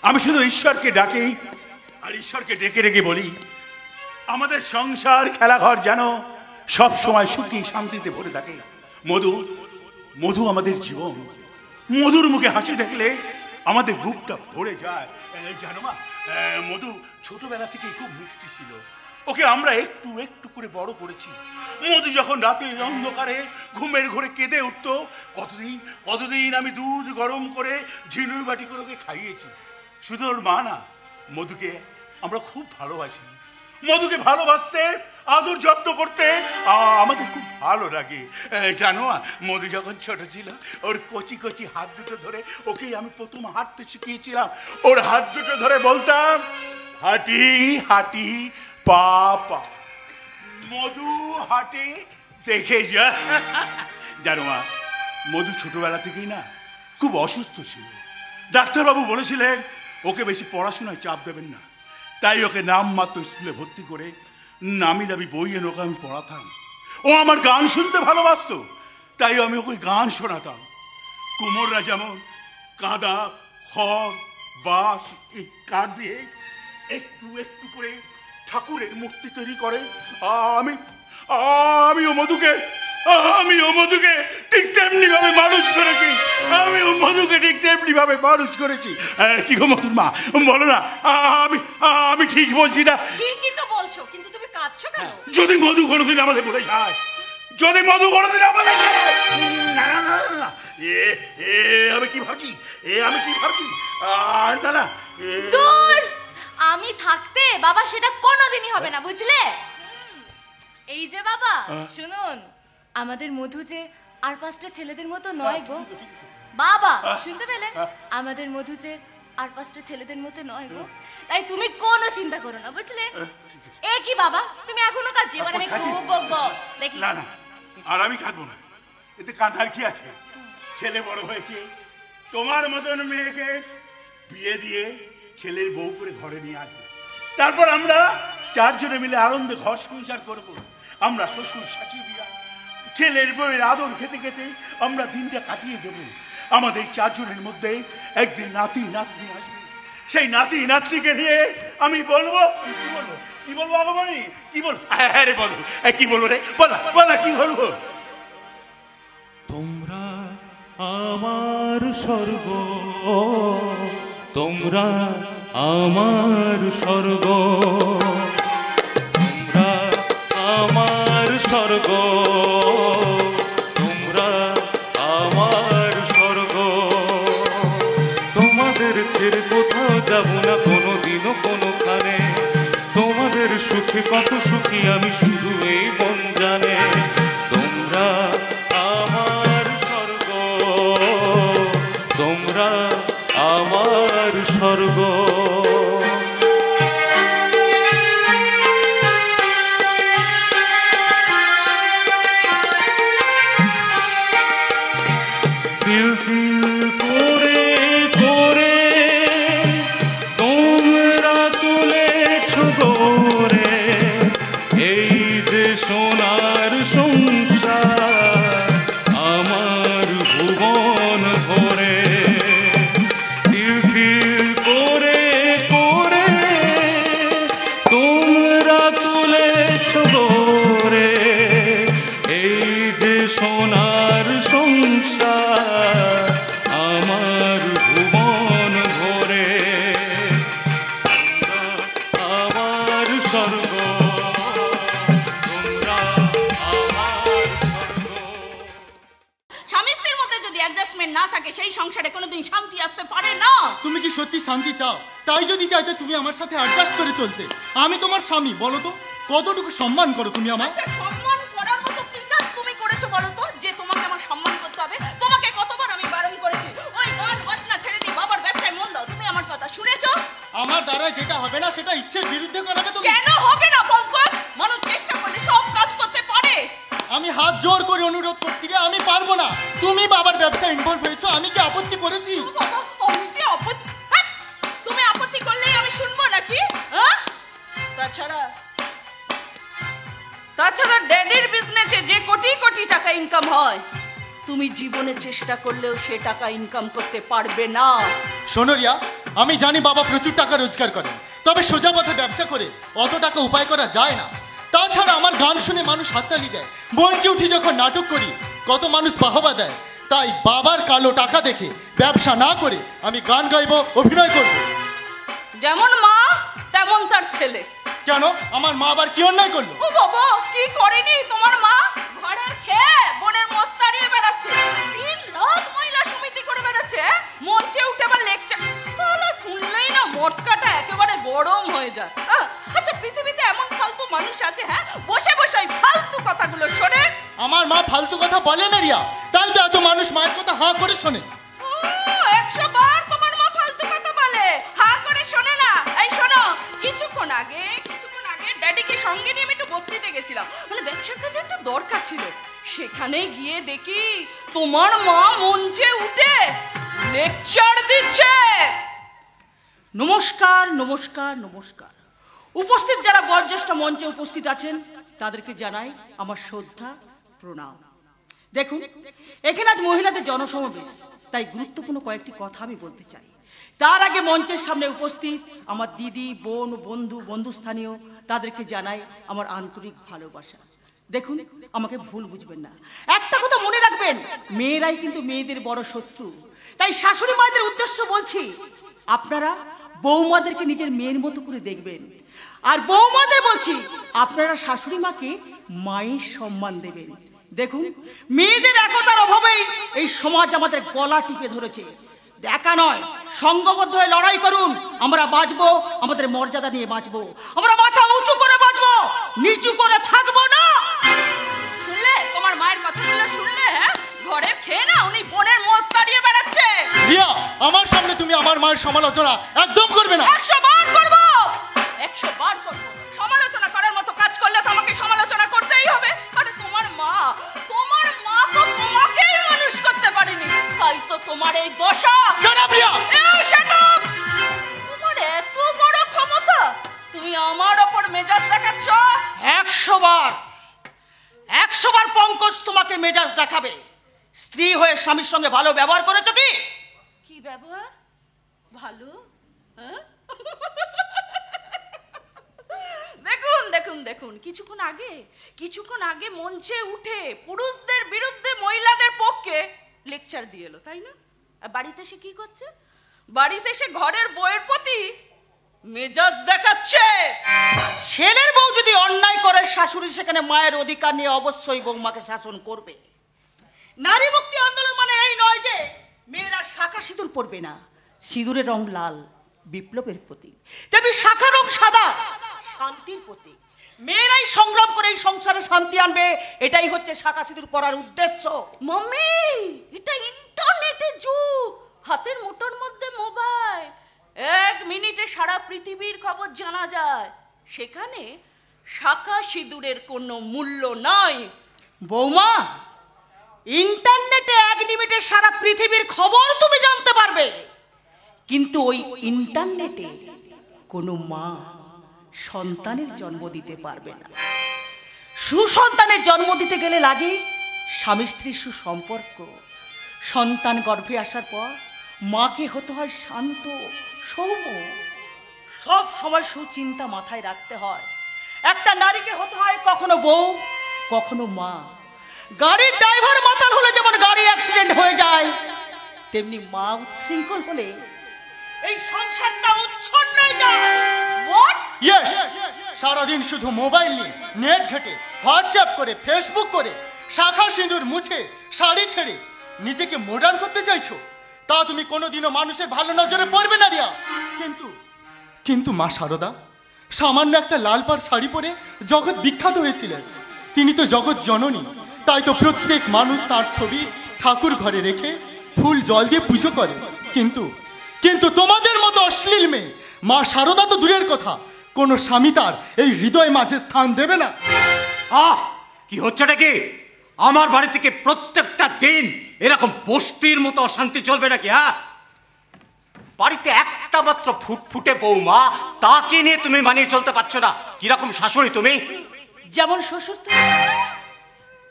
আমি শুধু ঈশ্বরকে ডাকি আর ঈশ্বরকে ডেকে ডেকে বলি আমাদের সংসার খেলাঘর যেন সব সময় সুখী শান্তিতে ভরে থাকে। মধু মধু আমাদের জীবন, মধুর মুখে হাসি দেখলে আমাদের বুকটা ভরে যায়। জানো মা, মধু ছোটবেলা থেকে খুব মিষ্টি ছিল, ওকে আমরা একটু একটু করে বড় করেছি। মধু যখন রাতে অন্ধকারে ঘুমের ঘরে কেঁদে উঠতো, কতদিন কতদিন আমি দুধ গরম করে ঝিনুর বাটি করে ওকে খাইয়েছি। শুধু ওর মা না, মধুকে আমরা খুব ভালোবাসি। মধুকে ভালোবাসতে আদর যত্ন করতে আমাদের খুব ভালো লাগে। জানো, মধু যখন ছোট ছিল ওর কচি কচি হাত দুটো ধরে ওকেই আমি প্রথম হাঁটতে শিখিয়েছিলাম। ওর হাত দুটো ধরে বলতাম হাঁটি হাঁটি পা পা, মধু হাঁটে দেখে যা। জানো মা, মধু ছোটবেলা থেকেই না খুব অসুস্থ ছিল। ডাক্তারবাবু বলেছিলেন ওকে বেশি পড়াশোনায় চাপ দেবেন না, তাই ওকে নামমাত্র স্কুলে ভর্তি করে নামি দামি বই এনে ওকে আমি পড়াতাম। ও আমার গান শুনতে ভালোবাসতো, তাই আমি ওকে গান শোনাতাম। কুমোররা যেমন কাদা খড় বাঁশ এই কাঠ দিয়ে একটু একটু করে ঠাকুরের মূর্তি তৈরি করে, আমিও মধুকে ঠিক তেমনি ভাবে মানুষ করেছি, আমিও মধুকে ঠিক তেমনি ভাবে মানুষ করেছি। কি গো মধুর মা, বলো না আমি ঠিক বলছি না?
ঠিকই তো বলছো, কিন্তু তুমি কাঁদছো কেন?
যদি মধু কোনোদিন আমাদের বলে যায়, যদি মধু কোনোদিন আমাদের না না না না, আমি কি ভাবছি, আমি কি ভাবছি, না না
দূর, আমি থাকতে বাবা সেটা কোনোদিনই হবে না, বুঝলে? এই যে বাবা শুনুন, আমাদের মধু যে আর 5টা ছেলেদের মতো নয় গো বাবা, শুনতে পেলে? আমাদের মধু যে আর 5টা ছেলেদের মতো নয় গো, তাই তুমি কোনো চিন্তা করো না, বুঝলে? এ কি বাবা, তুমি এখনো কাঁদছো? এবার আমি খুব বকবো, দেখি।
না না, আর আমি কাঁদবো না, এতে কান্নার কি আছে? ছেলে বড় হয়েছে, তোমার মতন মেয়েকে বিয়ে দিয়ে ছেলের বউ করে ঘরে নিয়ে আসবে, তারপর আমরা 4 জনে মিলে আনন্দে ঘর সংসার করব। আমরা শ্বশুর শাশুড়ি ছেলের বউয়ের আদর খেতে খেতে আমরা দিনটা কাটিয়ে দেব। আমাদের 4 জনের মধ্যে একদিন নাতি নাতনি আসবে, সেই নাতি নাতনিকে নিয়ে আমি বলবো, কি বলবো আগমনি, কি বলবো? হ্যাঁ রে বলো, কি বলবো রে, বলা বলা, কি বলবো?
তোমরা আমার স্বর্গ, তোমরা আমার স্বর্গ, তোমরা আমার স্বর্গ, তোমরা আমার স্বর্গ। তোমাদের ছেড়ে কোথাও যাব না কোনোদিনও কোনোখানে, তোমাদের সুখে কত সুখী আমি শুধু এই মন জানে। তোমরা আমার স্বর্গ, তোমরা আমার স্বর্গ। তিল তিল করে করে তোমরা তুলেছ গোরে, এই যে সোনার সংসার আমার ভুবন ভরে। তিল তিল করে করে তোমরা তুলেছ গোরে, এই যে সোনার সংসার আমার ভুবন ভরে। আমার স্বর্গ, তোমরা আমার স্বর্গ।
স্বামী স্ত্রীর মধ্যে যদি অ্যাডজাস্টমেন্ট না থাকে, সেই সংসারে কোনোদিন শান্তি আসতে পারে না।
তুমি কি সত্যি শান্তি চাও? তাই যদি চাইতে তুমি আমার সাথে অ্যাডজাস্ট করে চলতে। আমি তোমার স্বামী, বলো তো কতটুকু সম্মান করো তুমি আমার?
আচ্ছা, সম্মান করার মতো কি কাজ তুমি করেছো বলো তো, যে তোমাকে আমার সম্মান করতে হবে? তোমাকে কতবার আমি বারণ করেছি, ওই গান বাজনা ছেড়ে দিয়ে বাবার ব্যবসায় মন দাও। তুমি আমার কথা শুনেছো?
আমার দ্বারা যেটা হবে না সেটা ইচ্ছের বিরুদ্ধে করাবে তুমি।
কেন হবে না পঙ্কজ? মানুষ চেষ্টা করলে সব কাজ করতে পারে।
আমি হাত জোর করে অনুরোধ করছি রে, আমি পারবো না। তুমি বাবার ব্যবসায় ইনভলভ হয়েছো, আমি কি আপত্তি করেছি?
ও বাবা, আমি কি আপত্তি? হ্যাঁ, তুমি আপত্তি করলেই আমি শুনবো নাকি? হ্যাঁ, তাছাড়া ড্যাডির বিজনেসে যে কোটি কোটি টাকা ইনকাম হয়, তুমি জীবনে চেষ্টা করলেও সে টাকা ইনকাম করতে পারবে না।
শোনো রিয়া, আমি জানি বাবা প্রচুর টাকা রোজগার করেন, তবে সোজা পথে ব্যবসা করে অত টাকা উপায় করা যায় না। তাছাড়া আমার গান শুনে মানুষ হাততালি দেয়, মঞ্চে উঠি যখন নাটক করি কত মানুষ বাহবা দেয়। তাই বাবার কালো টাকা দেখে ব্যবসা না করে আমি গান গাইবো, অভিনয় করব।
যেমন মা তেমন তার ছেলে।
কেন, আমার মা আবার কি অন্যায় করলো?
ও বাবা, কি করেনি তোমার মা? ঘরের খেয়ে বোনের মোস্তারিয়ে বেড়াচ্ছে, দিন রাত মহিলা সমিতি করে বেড়াচ্ছে, মঞ্চে উঠে আবার লেকচার। সালা শুনলেই না মটকাটা একেবারে গরম হয়ে যায়। আচ্ছা, পৃথিবীতে এমন ফালতু মানুষ আছে, হ্যাঁ, বসে বসে ফালতু কথাগুলো শোনে?
আমার মা ফালতু কথা বলে না রিয়া, তাই তো এত মানুষ মায়ের কথা হাঁ করে শোনে।
100 বার তোমার মা ফালতু কথা বলে, হাঁ করে শোনে না। এই শোনো, কিছুক্ষণ আগে ড্যাডিকে সঙ্গে নিয়ে আমি একটু বস্তিতে গেছিলাম, মানে ব্যবসার কাজে একটা দরকার ছিল। সেখানে গিয়ে দেখি তোমার মা মঞ্চে উঠে লেকচার দিচ্ছে। নমস্কার নমস্কার নমস্কার। উপস্থিত যারা বয়োজ্যেষ্ঠ মঞ্চে উপস্থিত আছেন তাদেরকে জানাই আমার শ্রদ্ধা প্রণাম। দেখুন, এখানে আজ মহিলাদের জনসমাবেশ, তাই গুরুত্বপূর্ণ কয়েকটি কথা আমি বলতে চাই। তার আগে মঞ্চের সামনে উপস্থিত আমার দিদি, বোন, বন্ধুস্থানীয় তাদেরকে জানাই আমার আন্তরিক ভালোবাসা। দেখুন, আমাকে ভুল বুঝবেন না, একটা কথা মনে রাখবেন, মেয়েরাই কিন্তু মেয়েদের বড় শত্রু। তাই শাশুড়ি মায়েদের উদ্দেশ্য বলছি, আপনারা বৌমাদেরকে নিজের মেয়ের মতো করে দেখবেন। আর বৌমাদের বলছি, আপনারা শাশুড়ি মাকে মায়ের সম্মান দেবেন। দেখুন, মেয়েদের একতার অভাবেই এই সমাজ আমাদের গলা টিপে ধরেছে। একা নয়, সংঘবদ্ধ হয়ে লড়াই করুন। আমরা বাঁচবো, আমাদের মর্যাদা নিয়ে বাঁচবো। আমরা মাথা উঁচু করে বাঁচবো, নিচু করে থাকবো না। শুনলে তোমার মায়ের কথাগুলো শুনলে? হ্যাঁ, ঘরে খেয়ে না উনি বোনের মোষ তাড়িয়ে বেড়াচ্ছে।
রিয়া, আমার সামনে তুমি আমার মায়ের সমালোচনা একদম করবে না।
100 বার করবো, 100 বার করবো। সমালোচনা করার মতো কাজ করলে তো আমাকে সমালোচনা করতেই হবে। আরে তোমার মা তো তোমাকেই মানুষ করতে পারেনি, তাই তো তোমার এই দশা। তোমার এত বড় ক্ষমতা, তুমি আমার ওপর মেজাজ দেখাচ্ছ। 100 বার পঙ্কজ তোমাকে মেজাজ দেখাবে। স্ত্রী হয়ে স্বামীর সঙ্গে ভালো ব্যবহার করেছো কি? কি ব্যবহার? ভালো? হ্যাঁ? দেখুন, কিছুক্ষণ আগে মঞ্চে উঠে পুরুষদের বিরুদ্ধে মহিলাদের পক্ষে লেকচার দিয়ে এলো, তাই না? আর বাড়িতে এসে কি করছে? বাড়িতে এসে ঘরের বউয়ের প্রতি মেজাজ দেখাচ্ছে। ছেলের বউ যদি অন্যায় করে, শাশুড়ি সেখানে মায়ের অধিকার নিয়ে অবশ্যই বৌমাকে শাসন করবে। নারী মুক্তি আন্দোলন মানে এই নয় যে মেয়েরা শাখা সিঁদুর পরবে না। সিঁদুরের রং লাল, বিপ্লবের প্রতীক। তেমনি শাখা রং সাদা, শান্তির প্রতীক। মেয়েরাই সংগ্রাম করে এই সংসারে শান্তি আনবে, এটাই হচ্ছে শাখা সিঁদুর পরার উদ্দেশ্য। মাম্মি, এটা ইন্টারনেটের যুগ, হাতের মুঠোর মধ্যে মোবাইল। 1 মিনিটে সারা পৃথিবীর খবর জানা যায়। সেখানে শাখা সিঁদুরের কোনো মূল্য নাই। বৌমা, ইন্টারনেটে 1 মিনিটে সারা পৃথিবীর খবর তুমি জানতে পারবে, কিন্তু ওই ইন্টারনেটে কোনো মা সন্তানের জন্ম দিতে পারবে না। সুসন্তানের জন্ম দিতে গেলে লাগে স্বামী স্ত্রীর সুসম্পর্ক। সন্তান গর্ভে আসার পর মাকে হতে হয় শান্ত, সৌম্য। সব সময় সুচিন্তা মাথায় রাখতে হয়। একটা নারীকে হতে হয় কখনো বউ, কখনো মা। গাড়ির ড্রাইভার মাতাল হলে যেমন গাড়ি অ্যাক্সিডেন্ট হয়ে যায়, তেমনি মা উচ্ছৃঙ্খল হলে এই সংসারটা উচ্ছন্ন হয়ে যায়।
ইয়েস, সারাদিন শুধু মোবাইল নিয়ে নেট ঘেটে, হোয়াটসঅ্যাপ করে, ফেসবুক করে, শাখা সিঁদুর মুছে, শাড়ি ছেড়ে নিজেকে মডার্ন করতে চাইছো। তা তুমি কোনোদিনও মানুষের ভালো নজরে পড়বে না রিয়া। কিন্তু মা শারদা সামান্য একটা লাল পাড় শাড়ি পরে জগৎ বিখ্যাত হয়েছিলেন। তিনি তো জগৎ জননী, তাই তো প্রত্যেক মানুষ তার ছবি ঠাকুর ঘরে রেখে ফুল জল দিয়ে পুজো করে। কিন্তু তোমাদের মতো অশ্লীল মেয়ে মা শারদা তো দূরের কথা, কোনো স্বামী তার এই হৃদয় মাঝে স্থান দেবে না।
কি হচ্ছেটা কি? আমার বাড়ি থেকে প্রত্যেকটা দিন এরকম বস্তির মতো অশান্তি চলবে নাকি? বাড়িতে একটা মাত্র ফুটফুটে বৌমা, তাকে নিয়ে তুমি মানিয়ে চলতে পারছো না। কিরকম শাশুড়ি তুমি?
যেমন শ্বশুর,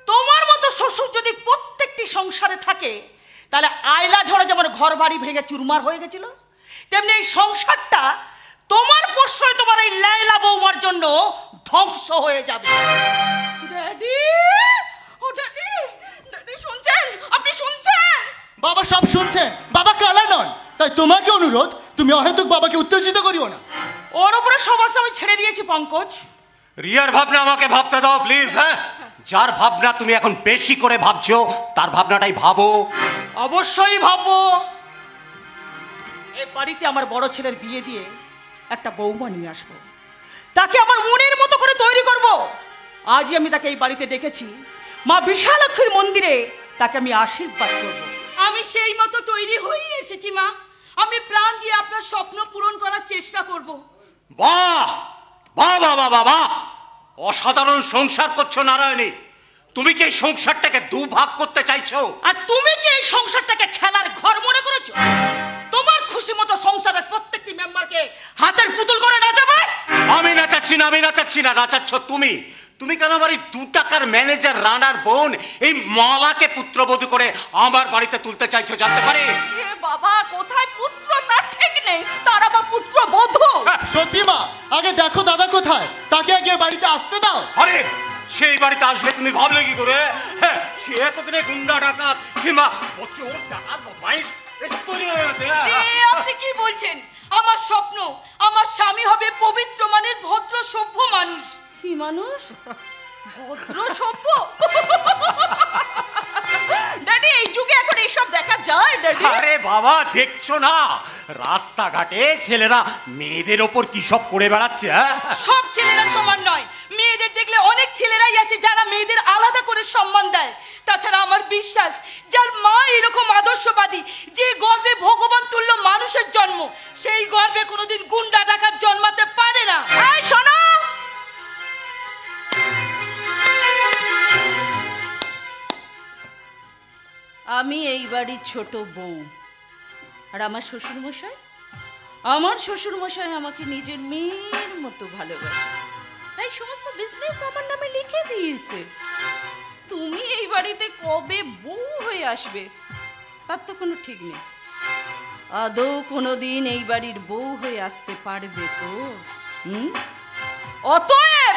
তোমার মতো শ্বশুর যদি প্রত্যেকটি সংসারে থাকে, তাহলে আয়লা ঝড়ে যেমন ঘর বাড়ি ভেঙে চুরমার হয়ে গেছিল, তেমনি এই সংসারটা তোমার প্রশ্রয়, তোমার এই লায়লা বৌমার জন্য ধ্বংস হয়ে যাবে। ড্যাডি, ও ড্যাডি, ড্যাডি শুনছেন? আপনি শুনছেন?
বাবা সব শুনছেন, বাবা কালা নন। তাই তোমাকে অনুরোধ, তুমি অহেতুক বাবাকে উত্তেজিত করিও না।
ওর উপরে সমস্যা আমি ছেড়ে দিয়েছি পঙ্কজ।
রিয়ার ভাবনা আমাকে ভাবতে দাও প্লিজ। হ্যাঁ, যার ভাবনা তুমি এখন বেশি করে ভাবছো, তার ভাবনাটাই ভাবো।
অবশ্যই ভাববো। এই বাড়িতে আমার বড় ছেলের বিয়ে দিয়ে একটা বৌমা নিয়ে আসবো, তাকে আমার মনের মতো করে তৈরি করব। আজই আমি তাকে এই বাড়িতে ডেকেছি, মা বিশালাক্ষীর মন্দিরে তাকে আমি আশীর্বাদ করব।
আমি সেই মতো তৈরি হয়েই এসেছি মা। আমি প্রাণ দিয়ে আপনার স্বপ্ন পূরণ করার চেষ্টা করব।
বাহ বাহ বাহ বাহ বাহ, অসাধারণ সংসার করছো নারায়ণী। তুমি কি এই সংসারটাকে দুভাগ করতে চাইছো?
আর তুমি কি এই সংসারটাকে খেলার ঘর মনে করেছো? তোমার খুশি মতো সংসারের প্রত্যেকটি মেম্বারকে হাতের পুতুল করে নাচাবে?
আমি নাচাচ্ছি না, নাচাচ্ছ তুমি। তুমি কেন আমার এই 2 টাকার ম্যানেজার রানার বোন এই মালাকে পুত্রবধূ করে আমার বাড়িতে তুলতে চাইছো জানতে পারি?
এ বাবা, কোথায় পুত্র তার ঠিক নেই, তার আবার পুত্রবধূ।
সত্যি মা, আগে দেখো দাদা কোথায়, তাকে আগে বাড়িতে আসতে দাও।
আরে সে সে এই বাড়িতে আসবে তুমি ভাবলে কি করে? হ্যাঁ, সে এতদিনে গুন্ডা ডাকাত কিংবা চোর ডাকাত বদমাইশ এসব তৈরি হয়ে গেছে।
আপনি কি বলছেন? আমার স্বপ্ন আমার স্বামী হবে পবিত্র মানের ভদ্র সভ্য মানুষ। কি মানুষ? ভদ্র সভ্য? ড্যাডি, এই যুগে এখন এসব দেখা যায় ড্যাডি?
আরে বাবা, দেখছো না রাস্তাঘাটে ছেলেরা মেয়েদের ওপর কি সব করে বেড়াচ্ছে?
সব ছেলেরা সমান নয়। মেয়েদের দেখলে অনেক ছেলেরাই আছে যারা মেয়েদের আলাদা করে সম্মান দেয়। তাছাড়া আমার বিশ্বাস, যার মা এরকম আদর্শবাদী, যে গর্বে ভগবান তুল্য মানুষের জন্ম, সেই গর্বে কোনোদিন গুন্ডা ডাকাত জন্মাতে পারে না। এই শোনো, আমি এই বাড়ির ছোট বউ, আর আমার শ্বশুরমশাই আমাকে নিজের মেয়ের মতো ভালোবাসে, তাই সমস্ত বিজনেস আমার নামে লিখে দিয়েছে। তুমি এই বাড়িতে কবে বউ হয়ে আসবে তার তো কোনো ঠিক নেই। আদৌ কোনোদিন এই বাড়ির বউ হয়ে আসতে পারবে তো? অতএব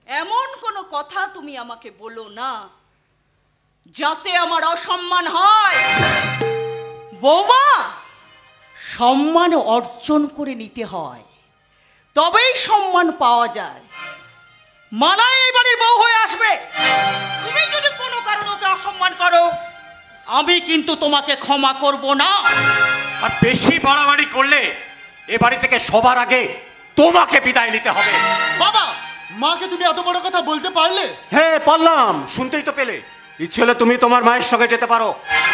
এমন কোনো কথা তুমি আমাকে বলো না যাতে আমার অসম্মান হয়। বৌমা, সম্মান অর্জন করে নিতে হয়, তবেই সম্মান পাওয়া যায়। মালাই এই বাড়ির বউ হয়ে আসবে। তুমি যদি কোনো কারণে ওকে অসম্মান করো, আমি কিন্তু তোমাকে ক্ষমা করব না।
আর বেশি বাড়াবাড়ি করলে এ বাড়ি থেকে সবার আগে তোমাকে বিদায় নিতে হবে।
বাবা, মাকে তুমি এত বড় কথা বলতে পারলে?
হ্যাঁ পারলাম, শুনতেই তো পেলে। ইচ্ছে হলে তুমি তোমার মায়ের সঙ্গে যেতে পারো।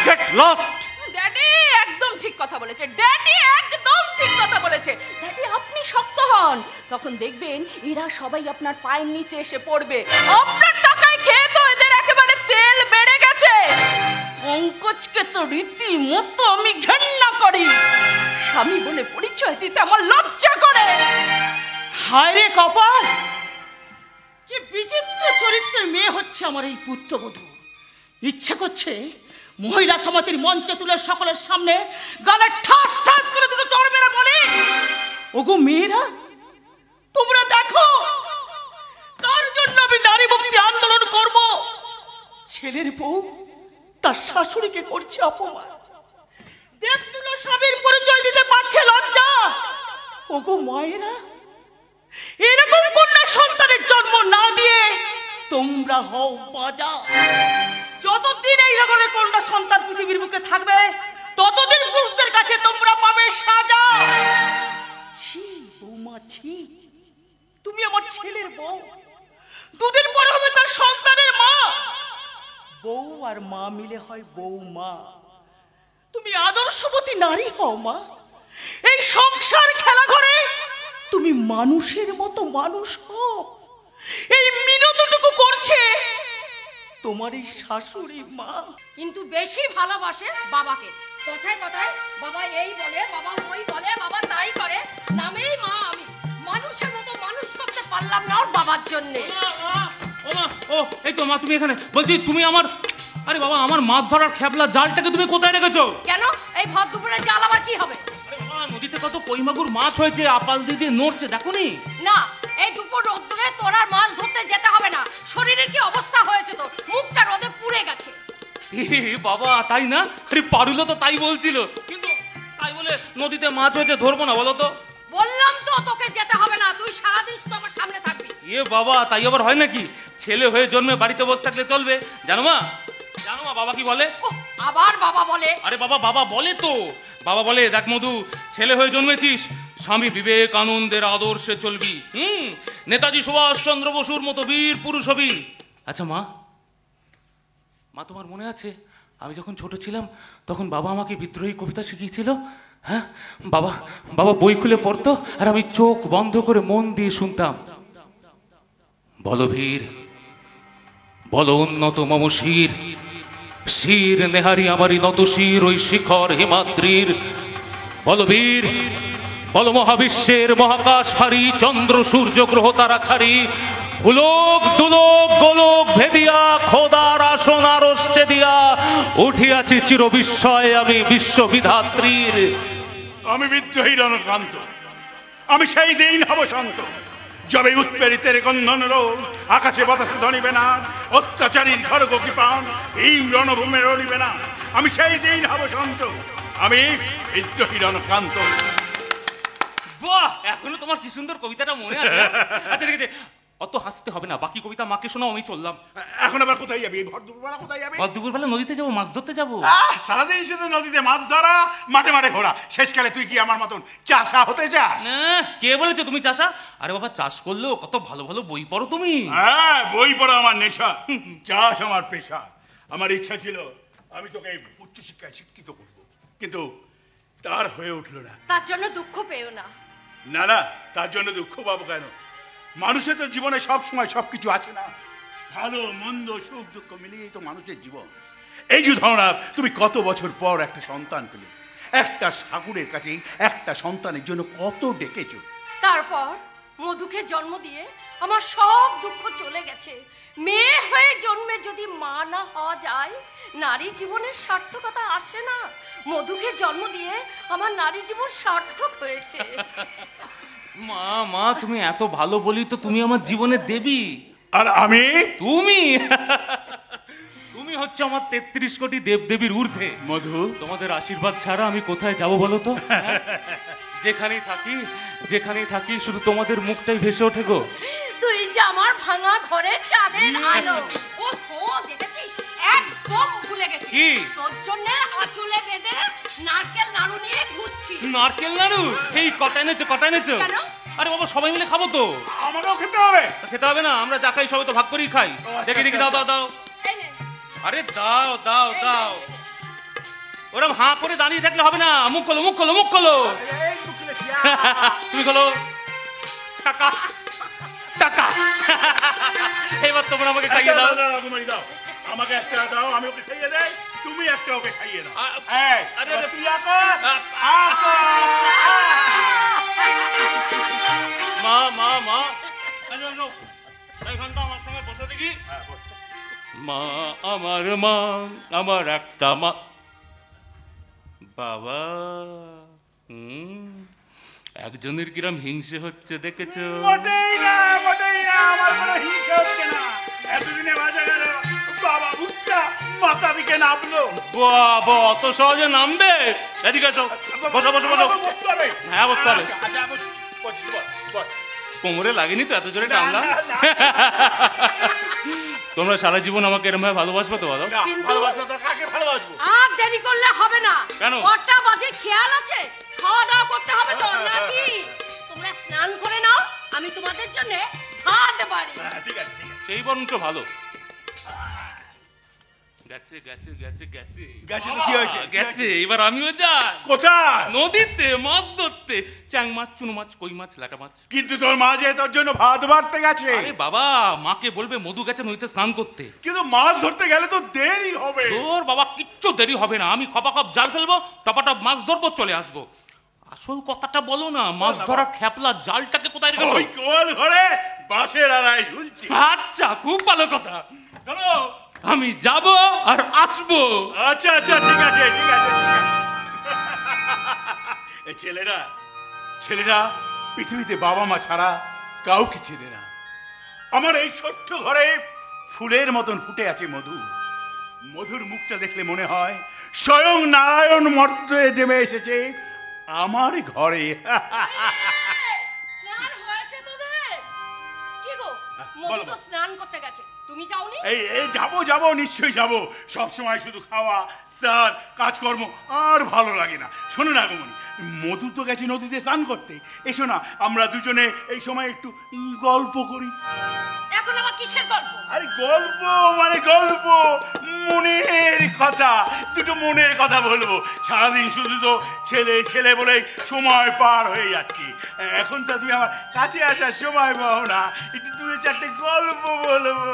Get lost.
ড্যাডি একদম ঠিক কথা বলেছে। ড্যাডি একদম ঠিক কথা বলেছে। ড্যাডি, আপনি শক্ত হন, তখন দেখবেন এরা সবাই আপনার পায়ের নিচে এসে পড়বে। আপনার টাকায় খেয়ে তো এদের একেবারে তেল বেড়ে গেছে। পঙ্কজকে তো রীতিমতো আমি ঘৃণা করি। স্বামী বলে পরিচয় দিতে আমার লজ্জা করে। হায় রে কপাল, কি বিচিত্র চরিত্রের মেয়ে হচ্ছে আমার এই পুত্রবধূ। ইচ্ছে করছে মহিলা সমিতির মঞ্চে তুলে সকলের সামনে গালে ঠাস ঠাস করে দুটো চড় মেরে বলি, ওগো মেয়েরা, তোমরা দেখো কার জন্য আমি নারী মুক্তি আন্দোলন করব। ছেলের বউ তার শাশুড়িকে করছে অপমান, দেবতুল্য স্বামীর পরিচয় দিতে পারছে লজ্জা। ওগো মায়েরা, এরকম কন্যা সন্তানের জন্ম না দিয়ে তোমরা হও বাজা। যতদিন এই রকমের কন্যা সন্তান পৃথিবীর বুকে থাকবে, ততদিন পুরুষদের কাছে তোমরা পাবে সাজা। ছি বৌমা, ছি, তুমি আমার ছেলের বউ, দুদিন পরে হবে তার সন্তানের মা। বউ আর মা মিলে হয় বৌমা। তুমি আদর্শবতী নারী হও মা। এই সংসার খেলা ঘরে তুমি মানুষের মতো মানুষ হও। এই মিনতটুকু করছে তোমার এই শাশুড়ি মা।
কিন্তু বেশি ভালোবাসে বাবাকে। কথায় কথায় বাবা এই বলে, বাবা ওই বলে, বাবা তাই করে, নামেই মা আমি। মানুষের মতো মানুষ করতে পারলাম না ওর বাবার জন্যে।
ও এই তো মা, তুমি এখানে। বলছি তুমি আমার, আরে বাবা, আমার মাছ ধরার খেপলা জালটাকে তুমি কোথায় রেখেছো?
কেন, এই ভর দুপুরে জাল আবার কি হবে?
নদীতে কত কই মাগুর মাছ হয়েছে, আপাল দিয়ে নড়ছে, দেখোনি?
না, এই দুপুর রোদ্দুরে তোর আর মাছ ধরতে যেতে হবে না। শরীরের কি অবস্থা হয়েছে তোর, মুখটা রোদে পুড়ে গেছে।
বাবা তাই না? আরে পারুলো তো তাই বলছিল, কিন্তু তাই বলে নদীতে মাছ হয়েছে ধরবো না বলো তো?
বললাম তো তোকে যেতে হবে না, তুই সারাদিন শুধু আমার সামনে থাকবি।
বাবা, তাই আবার হয় নাকি? ছেলে হয়ে জন্মে বাড়িতে বসে থাকলে চলবে? জানো মা, বাবা কি বলে?
আবার বাবা বলে?
আরে বাবা বলে তো। বাবা বলে, দেখ মধু, ছেলে হয়ে জন্মেছিস, স্বামী বিবেকানন্দের আদর্শে চলবি, নেতাজি সুভাষচন্দ্র বসুর মতো বীর পুরুষ হবি। আচ্ছা মা, তোমার মনে আছে আমি যখন ছোট ছিলাম তখন বাবা আমাকে বিদ্রোহী কবিতা শিখিয়েছিল? হ্যাঁ, বাবা বই খুলে পড়তো আর আমি চোখ বন্ধ করে মন দিয়ে শুনতাম। বলো বীর, বলো উন্নত মম শির, শির নেহারি আমারই নত শির ওই শিখর হিমাদ্রির। বলো বীর, বলো মহাবিশ্বের মহাকাশ ফারি, চন্দ্র সূর্য গ্রহ তারা ছাড়ি, ভুলোক দুলোক গোলক ভেদিয়া, খোদার আসন আরষ্টে দিয়া উঠিয়াছি চির বিস্ময় আমি বিশ্ববিধাত্রীর।
আমি বিদ্রোহী রণকান্ত, আমি সেই দিন হব শান্ত, যবে উৎপেরিতের কন্দন রোল আকাশে বাতাসে ধরিবে না, অত্যাচারীর খড়গ কৃপাণ ভীম রণভূমে রলিবে না। আমি সেই দিন হব শান্ত, আমি বিদ্রোহী রণক্রান্ত।
বাহ, এখনো তোমার কি সুন্দর কবিতাটা মনে আছে। আচ্ছা ঠিক আছে, অত হাসতে হবে না, বাকি কবিতা মাকে শোনাও, আমি চললাম।
এখন আবার কোথায় যাবি? ভর দুপুরবেলা কোথায় যাবি?
দুপুরবেলা নদীতে যাবো, মাছ ধরতে যাবো।
সারাদিন শুধু নদীতে মাছ ধরা, মাঠে মাঠে ঘোরা, শেষকালে তুই কি আমার মতন চাষা হতে চাস?
কে বলেছো তুমি চাষা? আরে বাবা, চাষ করলেও কত ভালো ভালো বই পড়ো তুমি।
হ্যাঁ, বই পড়া আমার নেশা, চাষ আমার পেশা। আমার ইচ্ছা ছিল আমি তোকে উচ্চশিক্ষায় শিক্ষিত করব, কিন্তু তার হয়ে উঠলো না।
তার জন্য দুঃখ পেও না।
না না, তার জন্য দুঃখ পাবো কেন? মানুষের তো জীবনে সব সময় সবকিছু আছে না, ভালো মন্দ সুখ দুঃখ মিলিয়ে তো মানুষের জীবন। এই যে ধরা, তুমি কত বছর পর একটা সন্তান পেলে, একটা ঠাকুরের কাছে একটা সন্তানের জন্য কত ডেকেছো।
তারপর মধুকে জন্ম দিয়ে আমার সব দুঃখ চলে গেছে। মেয়ে হয়ে জন্মে যদি মা না হওয়া যায়, নারী জীবনের সার্থকতা আসে না। মধুকে জন্ম দিয়ে আমার নারী জীবন সার্থক হয়েছে।
মা মা, তুমি এত ভালো বলি তো তুমি আমার জীবনের দেবী।
আর আমি?
তুমি তুমি হচ্ছে আমার 33 কোটি দেবদেবীর ঊর্ধ্বে।
মধু,
তোমাদের আশীর্বাদ ছাড়া আমি কোথায় যাব বলো তো? যেখানেই থাকি শুধু তোমাদের মুখটাই ভেসে ওঠে গো।
তুই যে আমার ভাঙা ঘরের চাঁদের আলো। ওহো, দেখেছিস, একদম ভুলে গেছি।
কি?
তোর জন্য আঁচলে বেঁধে নারকেল নাড়ু নিয়ে ঘুরছি।
নারকেল নাড়ু? এই কটা এনেছো?
কেন?
আরে বাবা, সবাই মিলে খাবো তো।
আমাকেও খেতে হবে?
খেতে হবে না, আমরা যা খাই সবাই তো ভাগ করেই খাই। দেখি দাও দাও দাও।
এই নে।
আরে দাও দাও দাও। ওরম হাঁ করে দাঁড়িয়ে থাকলে হবে না, মুখ খোলো মুখ খোলো মুখ খোলো। তুমি খোলো। টাকা টাকা। এবার তোমরা আমাকে খাইয়ে দাও।
দাও, আমাকে একটা দাও, আমি ওকে খাইয়ে দেই, তুমি একটা ওকে খাইয়ে দাও।
আরে
তুই
মা মা মা, এইখানটা আমার সঙ্গে বসে দেখি। মা, আমার একটা মা। বাবা, একজনের কিরম হিংসে হচ্ছে দেখেছো?
মোটেই না, আমার কোনো হিংসা হচ্ছে না। এতদিনে বাজা গেল, বাবা ভুট্টা মাথা দিকে নামলো।
বাবা, অত সহজে নামবে? এদিকে এসো, বসো বসো বসো। হ্যাঁ, বসতে হবে। কোমরে লাগেনি তো এত জোরে টানলাম? তোমরা সারা জীবন আমাকে এরম ভাবে ভালোবাসবে তো? বলো।
আর দেরি করলে হবে না।
কেন?
কটা বাজে খেয়াল আছে? খাওয়া দাওয়া করতে হবে তো নাকি? তোমরা স্নান করে নাও, আমি তোমাদের জন্য খাওয়াতে পারি।
ঠিক আছে।
সেই বরঞ্চ ভালো। গেছে গেছে গেছে গেছে
গেছে তো কি হয়েছে?
গেছে, এবার আমিও যাই।
কোথায়?
নদীতে মাছ ধরতে। চ্যাং মাছ, চুনো মাছ, কই মাছ, ল্যাটা মাছ।
কিন্তু তোর মা যে তোর জন্য ভাত বাড়তে গেছে।
আরে বাবা, মাকে বলবে মধু গেছে নদীতে স্নান করতে।
কিন্তু মাছ ধরতে গেলে তো দেরি হবে।
তোর বাবা, কিচ্ছু দেরি হবে না। আমি খপাখপ জাল ফেলবো, টপাটপ মাছ ধরবো, চলে আসবো। আসল কথাটা বলো না, মাছ ধরা খেপলা জালটাকে কোথায় রেখেছো?
ওই গোল ঘরে বাঁশের আড়ায় ঝুলছে।
আচ্ছা, খুব ভালো কথা। চলো, আমি যাব আর আসবো।
আচ্ছা, ঠিক আছে। এই ছেলেরা পৃথিবীতে বাবা মা ছাড়া কাউকে চেনে না। আমার এই ছোট্ট ঘরে ফুলের মতন ফুটে আছে মধুর মুখটা দেখলে মনে হয় স্বয়ং নারায়ণ মর্তে নেমে এসেছে আমার ঘরে।
স্নান হয়েছে তোদের? কি গো, মধু তো স্নান করতে গেছে, তুমি যাওনি?
এই যাবো, নিশ্চয়ই যাবো। সব সময় শুধু খাওয়া, স্নান, কাজকর্ম আর ভালো লাগে না। শোনো না আগমনী, মধু তো গেছে নদীতে স্নান করতে, এসো না আমরা দুজনে এই সময় একটু গল্প করি।
এখন আবার কিসের গল্প?
আরে গল্প মনের কথা, দুটো মনের কথা বলবো। সারাদিন শুধু তো ছেলে বলে সময় পার হয়ে যাচ্ছে। এখন তো তুমি আমার কাছে আসার সময় পাও না, একটু 2-4টে গল্প বলবো।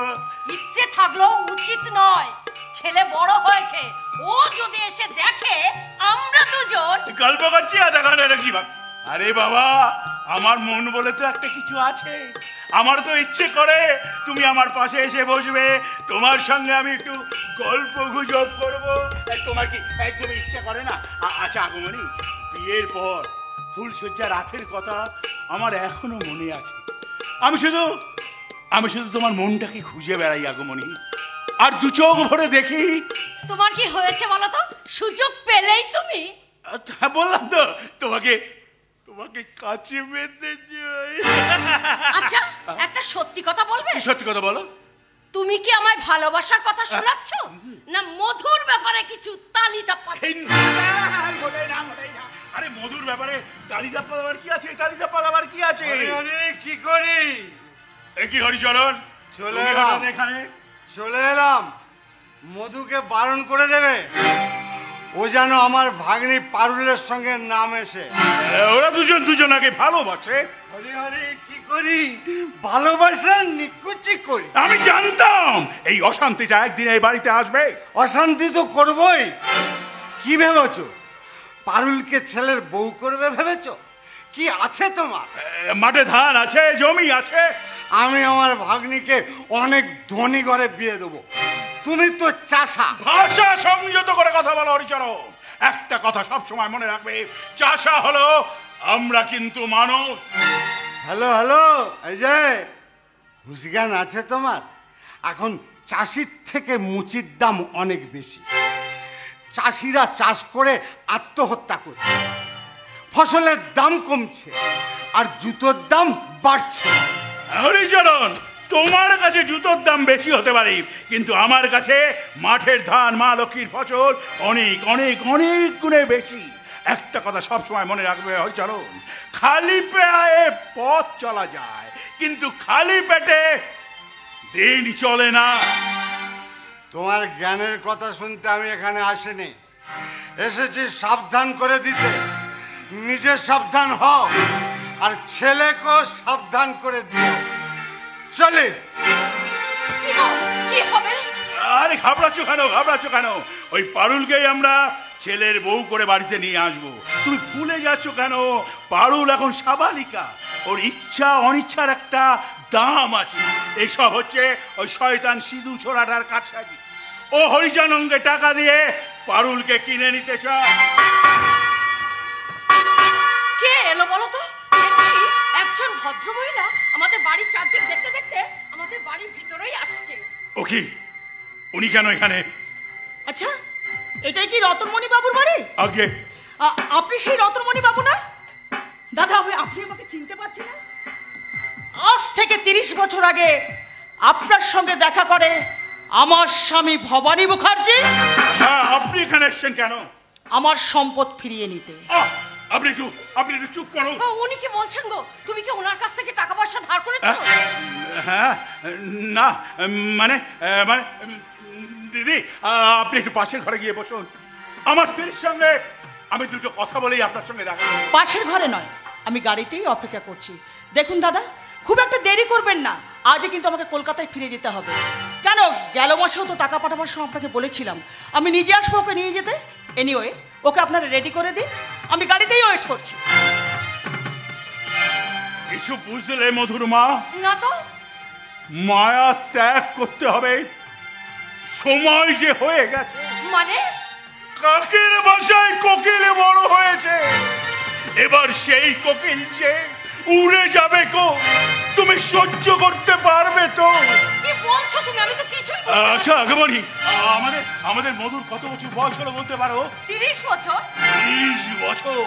ইচ্ছে থাকলেও উচিত নয়। ছেলে বড় হয়েছে, ও যদি এসে দেখে আমরা দুজন
গল্প করছি আধা ঘন্টা কি ভাব। আরে বাবা, আমার মন বলে তো একটা কিছু আছে। আমার তো ইচ্ছে করে তুমি আমার পাশে এসে বসবে, তোমার সঙ্গে আমি একটু গল্প গুজব করবো। তোমার কি একদমই ইচ্ছা করে না? আচ্ছা আগমনী, বিয়ের পর ফুলসজ্জা রাতের কথা আমার এখনো মনে আছে। আমি শুধু তোমার মনটাকে খুঁজে বেড়াই আগমনী, আর দু চোখ ভরে দেখি।
তোমার কি হয়েছে বলো তো? সুযোগ পেলেই তুমি।
হ্যাঁ, বললাম তো তোমাকে কাছে বেঁধে চাই।
আচ্ছা, একটা সত্যি কথা বলবে?
কি সত্যি কথা বলো?
তুমি কি আমায় ভালোবাসার কথা শোনাচ্ছ, না মধুর ব্যাপারে কিছু তালিদাপ্পা?
আরে মধুর ব্যাপারে তালিদাপ্পা দেওয়ার কি আছে? তালিদাপ্পা দেওয়ার কি আছে?
কি করি?
এ কি হরিচরণ,
চলে
তুমি
এলাম
হঠাৎ এখানে?
চলে এলাম। মধুকে বারণ করে দেবে, ও যেন আমার ভাগ্নি পারুলের সঙ্গে নাম এসে।
ওরা দুজনাকে ভালোবাসে।
হরি হরি কি করি? ভালোবাসা নিকুচি করি।
আমি জানতাম এই অশান্তিটা একদিন এই বাড়িতে আসবে।
অশান্তি তো করবই। কি ভেবেছ পারুলকে ছেলের বউ করবে ভেবেছ? কি আছে তোমার?
মাঠে ধান আছে, জমি আছে।
আমি আমার ভাগ্নিকে অনেক ধনী ঘরে বিয়ে দেবো। তুমি তো চাষা।
ভাষা সংযত করে কথা বলো হরিচরণ। একটা কথা সব সময় মনে রাখবে, চাষা হলো আমরা, কিন্তু মানুষ।
হ্যালো হ্যালো, এই যে হুঁশজ্ঞান আছে তোমার? এখন চাষির থেকে মুচির দাম অনেক বেশি। চাষিরা চাষ করে আত্মহত্যা করছে, ফসলের দাম কমছে, আর জুতোর দাম বাড়ছে।
হরিচরণ, তোমার কাছে জুতোর দাম বেশি হতে পারে, কিন্তু আমার কাছে মাঠের ধান, মা লক্ষ্মীর ফসল অনেক অনেক অনেক গুণে বেশি। একটা কথা সবসময় মনে রাখবে হরিচরণ, খালি পেয়ে পথ চলা যায়, কিন্তু খালি পেটে দিন চলে না।
তোমার জ্ঞানের কথা শুনতে আমি এখানে আসিনি, এসেছি সাবধান করে দিতে। নিজে সাবধান হও আর ছেলেকেও সাবধান করে দিও। চলে।
কি হবে?
আরে ঘাবড়াচ্ছ কেন? ওই পারুলকেই আমরা ছেলের বউ করে বাড়িতে নিয়ে আসবো। তুমি ভুলে যাচ্ছ কেন? পারুল এখন সাবালিকা, ওর ইচ্ছা অনিচ্ছার একটা দাম আছে। এইসব হচ্ছে ওই শয়তান সিধু ছোড়াটার কারসাজি। ও হরিজনকে টাকা দিয়ে পারুলকে কিনে নিতে চায়।
কে এলো বলো তো? দেখছি একজন ভদ্রমহিলা আমাদের বাড়ির চারদিক দেখতে দেখতে আমাদের বাড়ির ভিতরেই আসছে।
ও কি, উনি কেন এখানে?
আচ্ছা, এটাই কি রতনমণি বাবুর বাড়ি?
আগে
আপনি সেই রতনমণি বাবু না? দাদা, আপনি আমাকে চিনতে পারছেন না? আজ থেকে 30 বছর আগে আপনার সঙ্গে দেখা করে আমার স্বামী ভবানী মুখার্জি।
হ্যাঁ, আপনি এখানে এসেছেন কেন?
আমার সম্পদ ফিরিয়ে নিতে।
আপনি একটু চুপ করো।
উনি কি বলছেন গো? তুমি কি ওনার কাছ থেকে টাকা পয়সা ধার করেছো?
হ্যাঁ, না মানে দিদি, আপনি একটু পাশের ঘরে গিয়ে বসুন। আমার স্ত্রীর সঙ্গে আমি দুটো কথা বলেই আপনার সঙ্গে দেখা করব।
পাশের ঘরে নয়, আমি গাড়িতেই অপেক্ষা করছি। দেখুন দাদা, খুব একটা দেরি করবেন না। আজই কিন্তু আমাকে কলকাতায় ফিরে যেতে হবে। কেন, গেল মাসেও তো টাকা পাঠাবার সময় আপনাকে বলেছিলাম আমি নিজে আসবো ওকে নিয়ে যেতে। এনিওয়ে, ওকে আপনারা রেডি করে দিন, আমি গাড়িতেই ওয়েট করছি।
কিছু বুঝলে মধুর মা?
না তো।
মায়া ত্যাগ করতে হবে, সময় যে হয়ে গেছে।
মানে?
কাকের বাসায় কোকিল বড় হয়েছে, এবার সেই কোকিল যে উড়ে যাবে কো, তুমি সহ্য করতে পারবে তো?
কি বলছো তুমি? আমি তো কিছুই
আচ্ছা আগমনী, আমাদের মধুর কত বছর বয়স হলো বলতে পারো?
30 বছর।
30 বছর?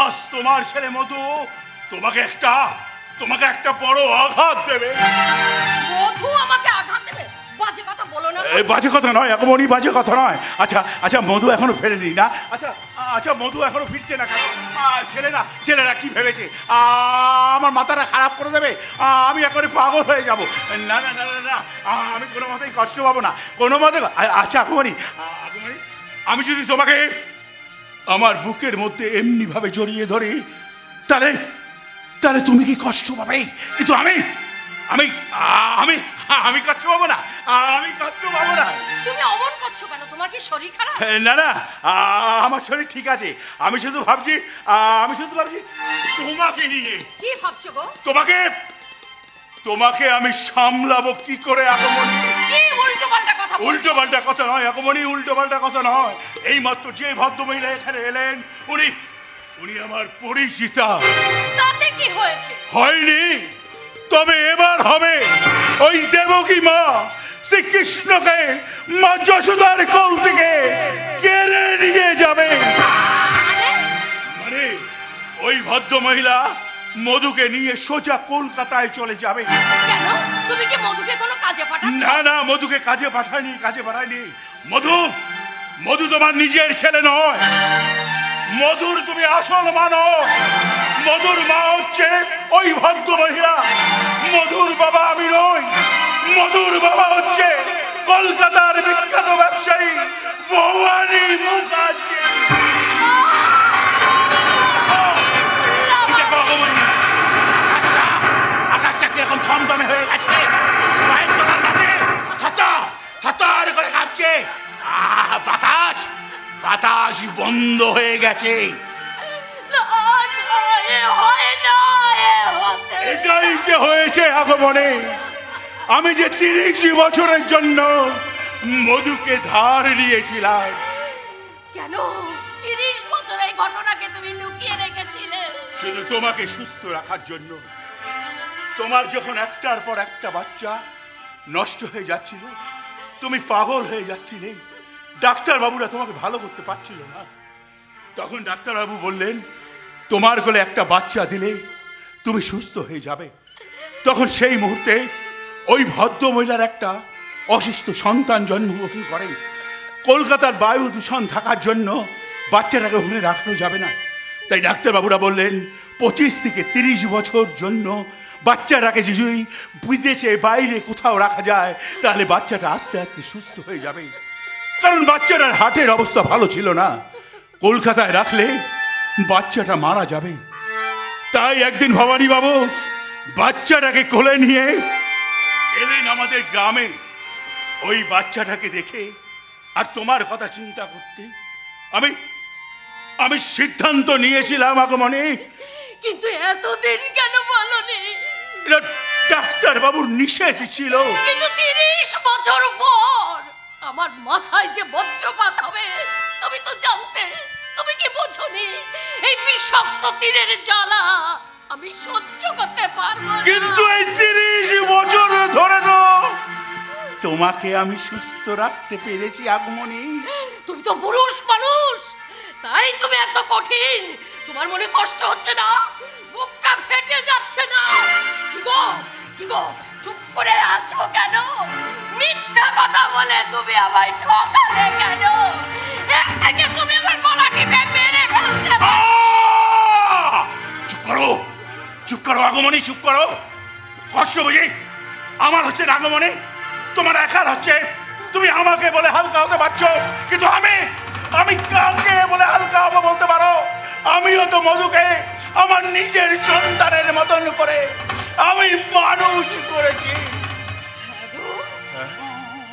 আজ তোমার ছেলে মধু তোমাকে একটা বড় আঘাত দেবে।
মধু আমাকে আঘাত দেবে? বাজে কথা বলো না।
বাজে কথা নয় আগমনী, বাজে কথা নয়। আচ্ছা মধু এখনো ফেরেনি না? আচ্ছা মধু এখনো ফিরছে না কেন? ছেলেরা কি ভেবেছে আমার মাথাটা খারাপ করে দেবে? আমি একেবারে পাগল হয়ে যাব। না না না না, আমি কোনো মতেই কষ্ট পাবো না, কোনো মতে। আচ্ছা আগমনী, আমি যদি তোমাকে আমার বুকের মধ্যে এমনি ভাবে জড়িয়ে ধরি, তাহলে তুমি কি কষ্ট পাবে? কিন্তু আমি কষ্ট পাবো না, আমি কষ্ট পাবো না।
তুমি অমন করছো কেন? তোমার কি শরীর খারাপ?
না না, আমার শরীর ঠিক আছে। আমি শুধু ভাবছি তোমাকে নিয়ে।
কি ভাবছো গো?
তোমাকে আমি সামলাবো কি করে আগমনী?
কি উল্টোপাল্টা কথা?
উল্টোপাল্টা কথা নয় আগমনী, উল্টোপাল্টা কথা নয়। এই মাত্র যে ভদ্রমহিলা এখানে এলেন, উনি আমার পরিচিতা।
তা তাতে কি হয়েছে?
হয়নি, তবে এবার হবে। ওই দেবকী মা শ্রীকৃষ্ণকে মা যশোদার কোল থেকে কেড়ে নিয়ে যাবে। মানে ওই ভদ্র মহিলা মধুকে নিয়ে সোজা কলকাতায় চলে যাবে।
কেন? তুমি কি মধুকে কোনো কাজে পাঠাচ্ছ?
না না, মধুকে কাজে পাঠায়নি। মধু মধু তোমার নিজের ছেলে নয়। মধুর তুমি আসল মা নও। মধুর মা হচ্ছে ওই ভদ্র মহিলা। মধুর বাবা আমি নই। মধুর বাবা হচ্ছে কলকাতার বিখ্যাত ব্যবসায়ী ভবানী মুখার্জি। আকাশটা কিরকম থমথমে হয়ে গেছে, পায়ের তলার মাঝে থরথর করে কাঁপছে। বাতাস বন্ধ হয়ে গেছে। এটাই যে হয়েছে আগমনে। আমি যে 30 বছরের জন্য মধুকে ধার নিয়েছিলাম।
কেন 30 বছর এই ঘটনাকে তুমি লুকিয়ে রেখেছিলে?
শুধু তোমাকে সুস্থ রাখার জন্য। তোমার যখন একটার পর একটা বাচ্চা নষ্ট হয়ে যাচ্ছিল, তুমি পাগল হয়ে যাচ্ছিলে, ডাক্তার বাবুরা তোমাকে ভালো করতে পারছিল না, তখন ডাক্তারবাবু বললেন তোমার কোলে একটা বাচ্চা দিলে তুমি সুস্থ হয়ে যাবে। তখন সেই মুহূর্তে ওই ভদ্র মহিলার একটা অসুস্থ সন্তান জন্মগ্রহণ করেন। কলকাতার বায়ু দূষণ থাকার জন্য বাচ্চাটাকে ওখানে রাখানো যাবে না, তাই ডাক্তারবাবুরা বললেন 25 থেকে 30 বছর জন্য বাচ্চাটাকে যদি বিদেশে বাইরে কোথাও রাখা যায় তাহলে বাচ্চাটা আস্তে আস্তে সুস্থ হয়ে যাবে। কারণ বাচ্চাটার হার্টের অবস্থা ভালো ছিল না, কলকাতায় রাখলে বাচ্চাটা মারা যাবে। তাই একদিন ভবানী বাবু বাচ্চাটাকে কোলে নিয়ে এলেন আমাদের গ্রামে। ওই বাচ্চাটাকে দেখে আর তোমার কথা চিন্তা করতে আমি সিদ্ধান্ত নিয়েছিলাম আগমনে।
কিন্তু এতদিন কেন বলনি?
এটা ডাক্তার বাবুর নিষেধ ছিল।
কিন্তু 30 বছর পর আমার মাথায় যে বজ্রপাত হবে তুমি তো জানতে। তুমি কি বোঝনি এই বিষাক্ত তীরের জ্বালা আমি সহ্য করতে পারবো না।
কিন্তু এই 30 বছর ধরে তো তোমাকে আমি সুস্থ রাখতে পেরেছি আগমনী।
তুমি তো পুরুষ মানুষ, তাই তুমি এত কঠিন। তোমার মনে কষ্ট হচ্ছে না? বুকটা ফেটে যাচ্ছে না? কি গো চুপ করে আছো কেন? মিথ্যা কথা বলে তুমি আমায় ঠকালে কেন? এর থেকে তুমি আমার গলা টিপে মেরে ফেলতে পারো।
চুপ করো আগমনী, চুপ করো। কষ্ট বুঝি আমার হচ্ছে না আগমনী, তোমার একার হচ্ছে। তুমি আমাকে বলে হালকা হতে পারছো, কিন্তু আমি কাকে বলে হালকা হবো বলতে পারো? আমিও তো মধুকে আমার নিজের সন্তানের মতন করে আমি মানুষ করেছি।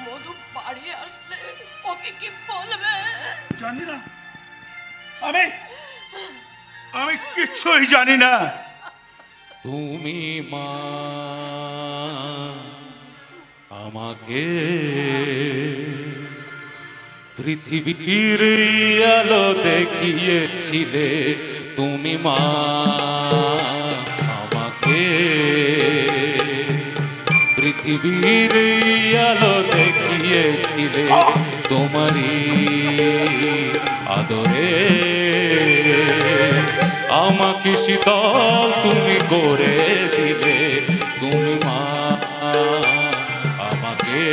মধু বাড়ি আসলে ওকে কি বলবে?
জানি না, আমি কিচ্ছুই জানি না।
তুমি মা আমাকে পৃথিবীর আলো দেখিয়েছিলে। তুমি মা আমাকে পৃথিবীর আলো দেখিয়েছিলে। তোমারই আদরে আমাকে শীতল তুমি করে দিলে। তুমি মা আমাকে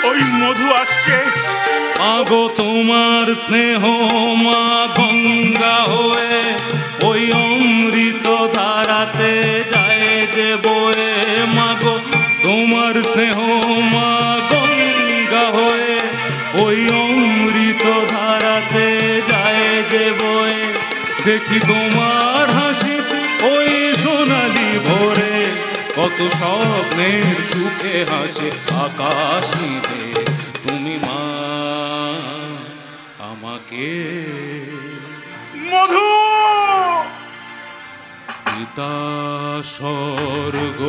ওই মধু আসছে।
মাগো তোমার স্নেহ মা গঙ্গা হয়ে ওই অমৃত ধারাতে যায় যে বয়ে। মাগো তোমার স্নেহ মা গঙ্গা হয়ে ওই অমৃত ধারাতে যায় যে বয়ে। দেখি তোমার হাসি ওই সোনালি ভোরে, কত স্বপ্নের সুখে হাসে আকাশ নিদে। তুমি মা আমাকে
মধু
পিতা স্বর্গ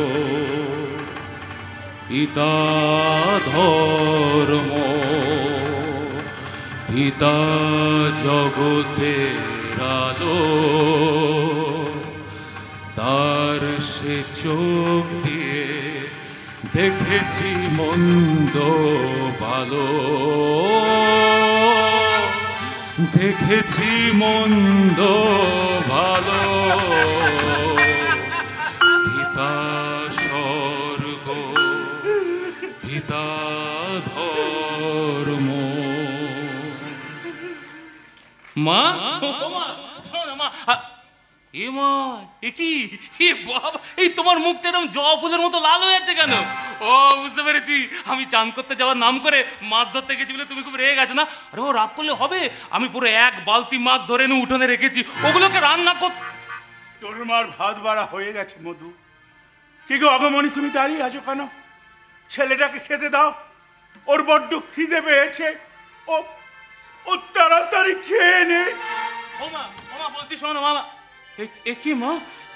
পিতা ধর্ম পিতা জগতের আলো, তার সে চোখ দিয়ে দেখেছি মন্দ ভালো, দেখেছি মন্দ ভালো। পিতা স্বর্গ, পিতা ধর্ম। মা, ও মা, শোনো না, মা। এ মা, এ কি? এ বাবা, এই তোমার মুখটা এরকম জবা ফুলের মতো লাল হয়ে যাচ্ছে কেন? ও, বুঝতে পেরেছি, আমি চান করতে যাওয়ার নাম করে মাছ ধরতে গেছি বলে তুমি খুব রেগে গেছো না? আরে ও রাগ করলে হবে? আমি পুরো এক বালতি মাছ ধরে এনে উঠোনে রেখেছি, ওগুলোকে রান্না কর।
তোর মার ভাত বাড়া হয়ে গেছে মধু। কি গো আগমনী, তুমি দাঁড়িয়ে আছো কেন? ছেলেটাকে খেতে দাও, ওর বড্ড খিদে পেয়েছে। ও ও তাড়াতাড়ি খেয়ে নে।
ও মা, বলছি শোনো মামা। এ কি মা,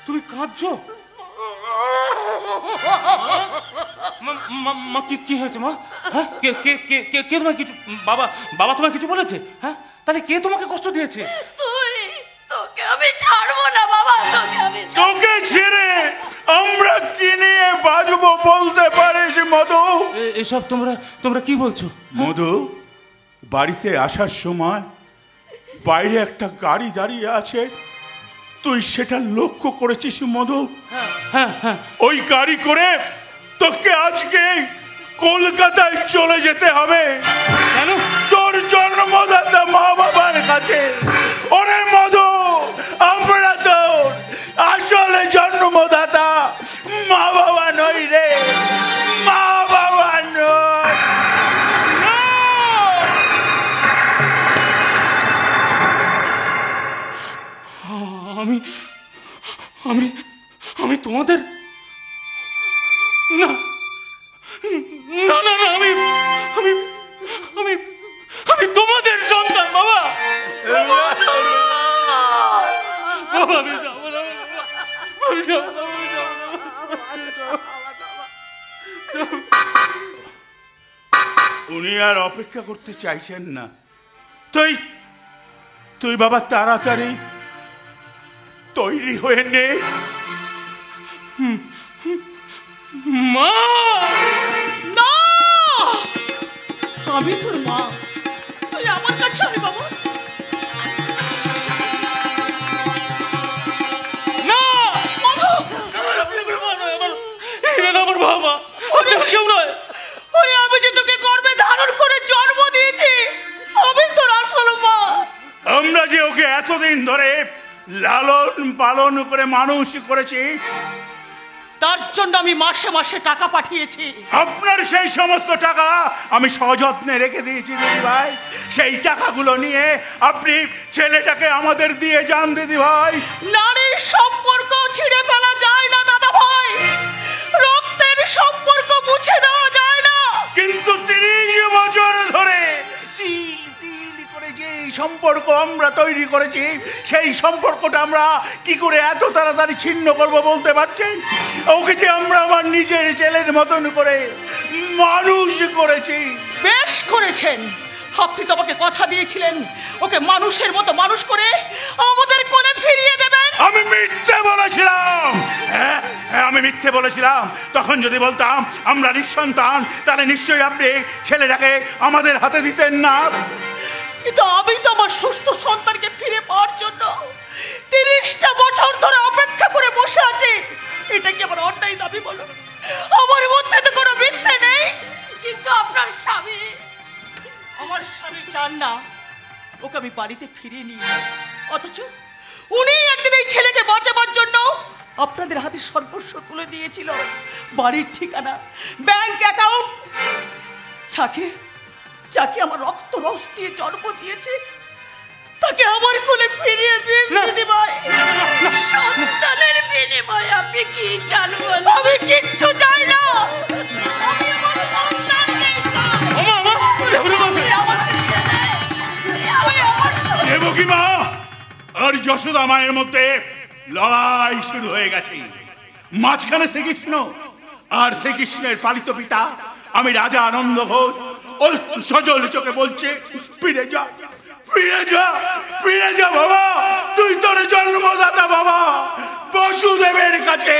তুমি কাঁদছো? মা, কি হয়েছে মা? হ্যাঁ, কে তোমার কিছু, বাবা তোমার কিছু বলেছে? হ্যাঁ, তাহলে কে তোমাকে কষ্ট দিয়েছে?
তোকে আমি ছাড়বো না বাবা,
তোকে ছেড়ে আমরা কি নিয়ে বাজবো বলতে পারিস মধু?
এসব তোমরা কি বলছো?
মধু, বাড়িতে আসার সময় বাইরে একটা গাড়ি দাঁড়িয়ে আছে, তুই সেটা লক্ষ্য করেছিস মধু?
হ্যাঁ।
ওই গাড়ি করে তোকে আজকে কলকাতায় চলে যেতে হবে।
কেন?
তোর জন্মদাতা মা বাবার কাছে। ওরে মধু, আমরা তোর আসলে জন্মদাতা মা বাবা নই রে, মা বাবা নই।
আমি তোমাদের না, আমি তোমাদের সন্তান বাবা। আমি যাবো না, আমি যাবো না।
উনি আর অপেক্ষা করতে চাইছেন না। তুই বাবা তাড়াতাড়ি তৈরি হয়ে নে।
মা,
না, আমি তোর মা, তুই আমার কাছে আয় বাবা।
না, আমার বাবা, কেউ নয়।
ওরে, আমি যে তোকে গর্ভে ধারণ করে জন্ম দিয়েছি, আমি তোর আসল মা।
আমরা যে ওকে এতদিন ধরে লালন পালন করে মানুষ করেছি,
তার জন্য আমি মাসে মাসে টাকা পাঠিয়েছি।
আপনার সেই সমস্ত টাকা আমি সযত্নে রেখে দিয়েছি দিদি ভাই। সেই টাকাগুলো নিয়ে আপনি ছেলেটাকে আমাদের দিয়ে যান দিদি ভাই।
নারীর সম্পর্ক ছিঁড়ে ফেলা যায় না দাদা ভাই, রক্তের সম্পর্ক মুছে দেওয়া যায় না।
কিন্তু 30 বছর ধরে যে সম্পর্ক আমরা তৈরি করেছি, সেই সম্পর্কটা আমরা কি করে এত তাড়াতাড়ি ছিন্ন করব বলতে পারছেন? ওকে যে আমরা আমার নিজের ছেলের মতন করে মানুষ করেছি।
বেশ করেছেন, আপনি তো আমাকে কথা দিয়েছিলেন ওকে মানুষের মতো মানুষ করে আমাদের কোলে ফিরিয়ে দেবেন।
আমি মিথ্যে বলেছিলাম? হ্যাঁ, আমি মিথ্যে বলেছিলাম। তখন যদি বলতাম আমরা নিঃসন্তান, তাহলে নিশ্চয়ই আপনি ছেলেটাকে আমাদের হাতে দিতেন না।
কিন্তু আমি তো আমার সুস্থ সন্তানকে ফিরে পাওয়ার জন্য 30টা বছর ধরে অপেক্ষা করে বসে আছি। এটা কি আমার অন্যায় দাবি বলো? আমার মধ্যে তো কোনো মিথ্যে নেই।
কিন্তু আপনার স্বামী,
আমার স্বামী চান না ওকে আমি বাড়িতে ফিরিয়ে নিয়ে যাই, অথচ উনি একদিন এই ছেলেকে বাঁচাবার জন্য আপনাদের হাতে সর্বস্ব তুলে দিয়েছিল। বাড়ির ঠিকানা, ব্যাংক অ্যাকাউন্ট, যাকে আমার রক্ত রস দিয়ে জন্ম দিয়েছে, তাকে আমার কোলে ফিরিয়ে দিন দিদি ভাই।
সন্তানের বিনিময়ে আপনি কি চান বলুন?
আমি কিচ্ছু চাই না।
দেবকী মা আর যশোদা মায়ের মধ্যে লড়াই শুরু হয়ে গেছে। মাঝখানে শ্রীকৃষ্ণ আর শ্রীকৃষ্ণের পালিত পিতা আমি রাজা আনন্দ ঘোষ ও সজল চোখে বলছে, ফিরে যা, ফিরে যা বাবা, তুই তোর জন্মদাতা বাবা বসুদেবের কাছে।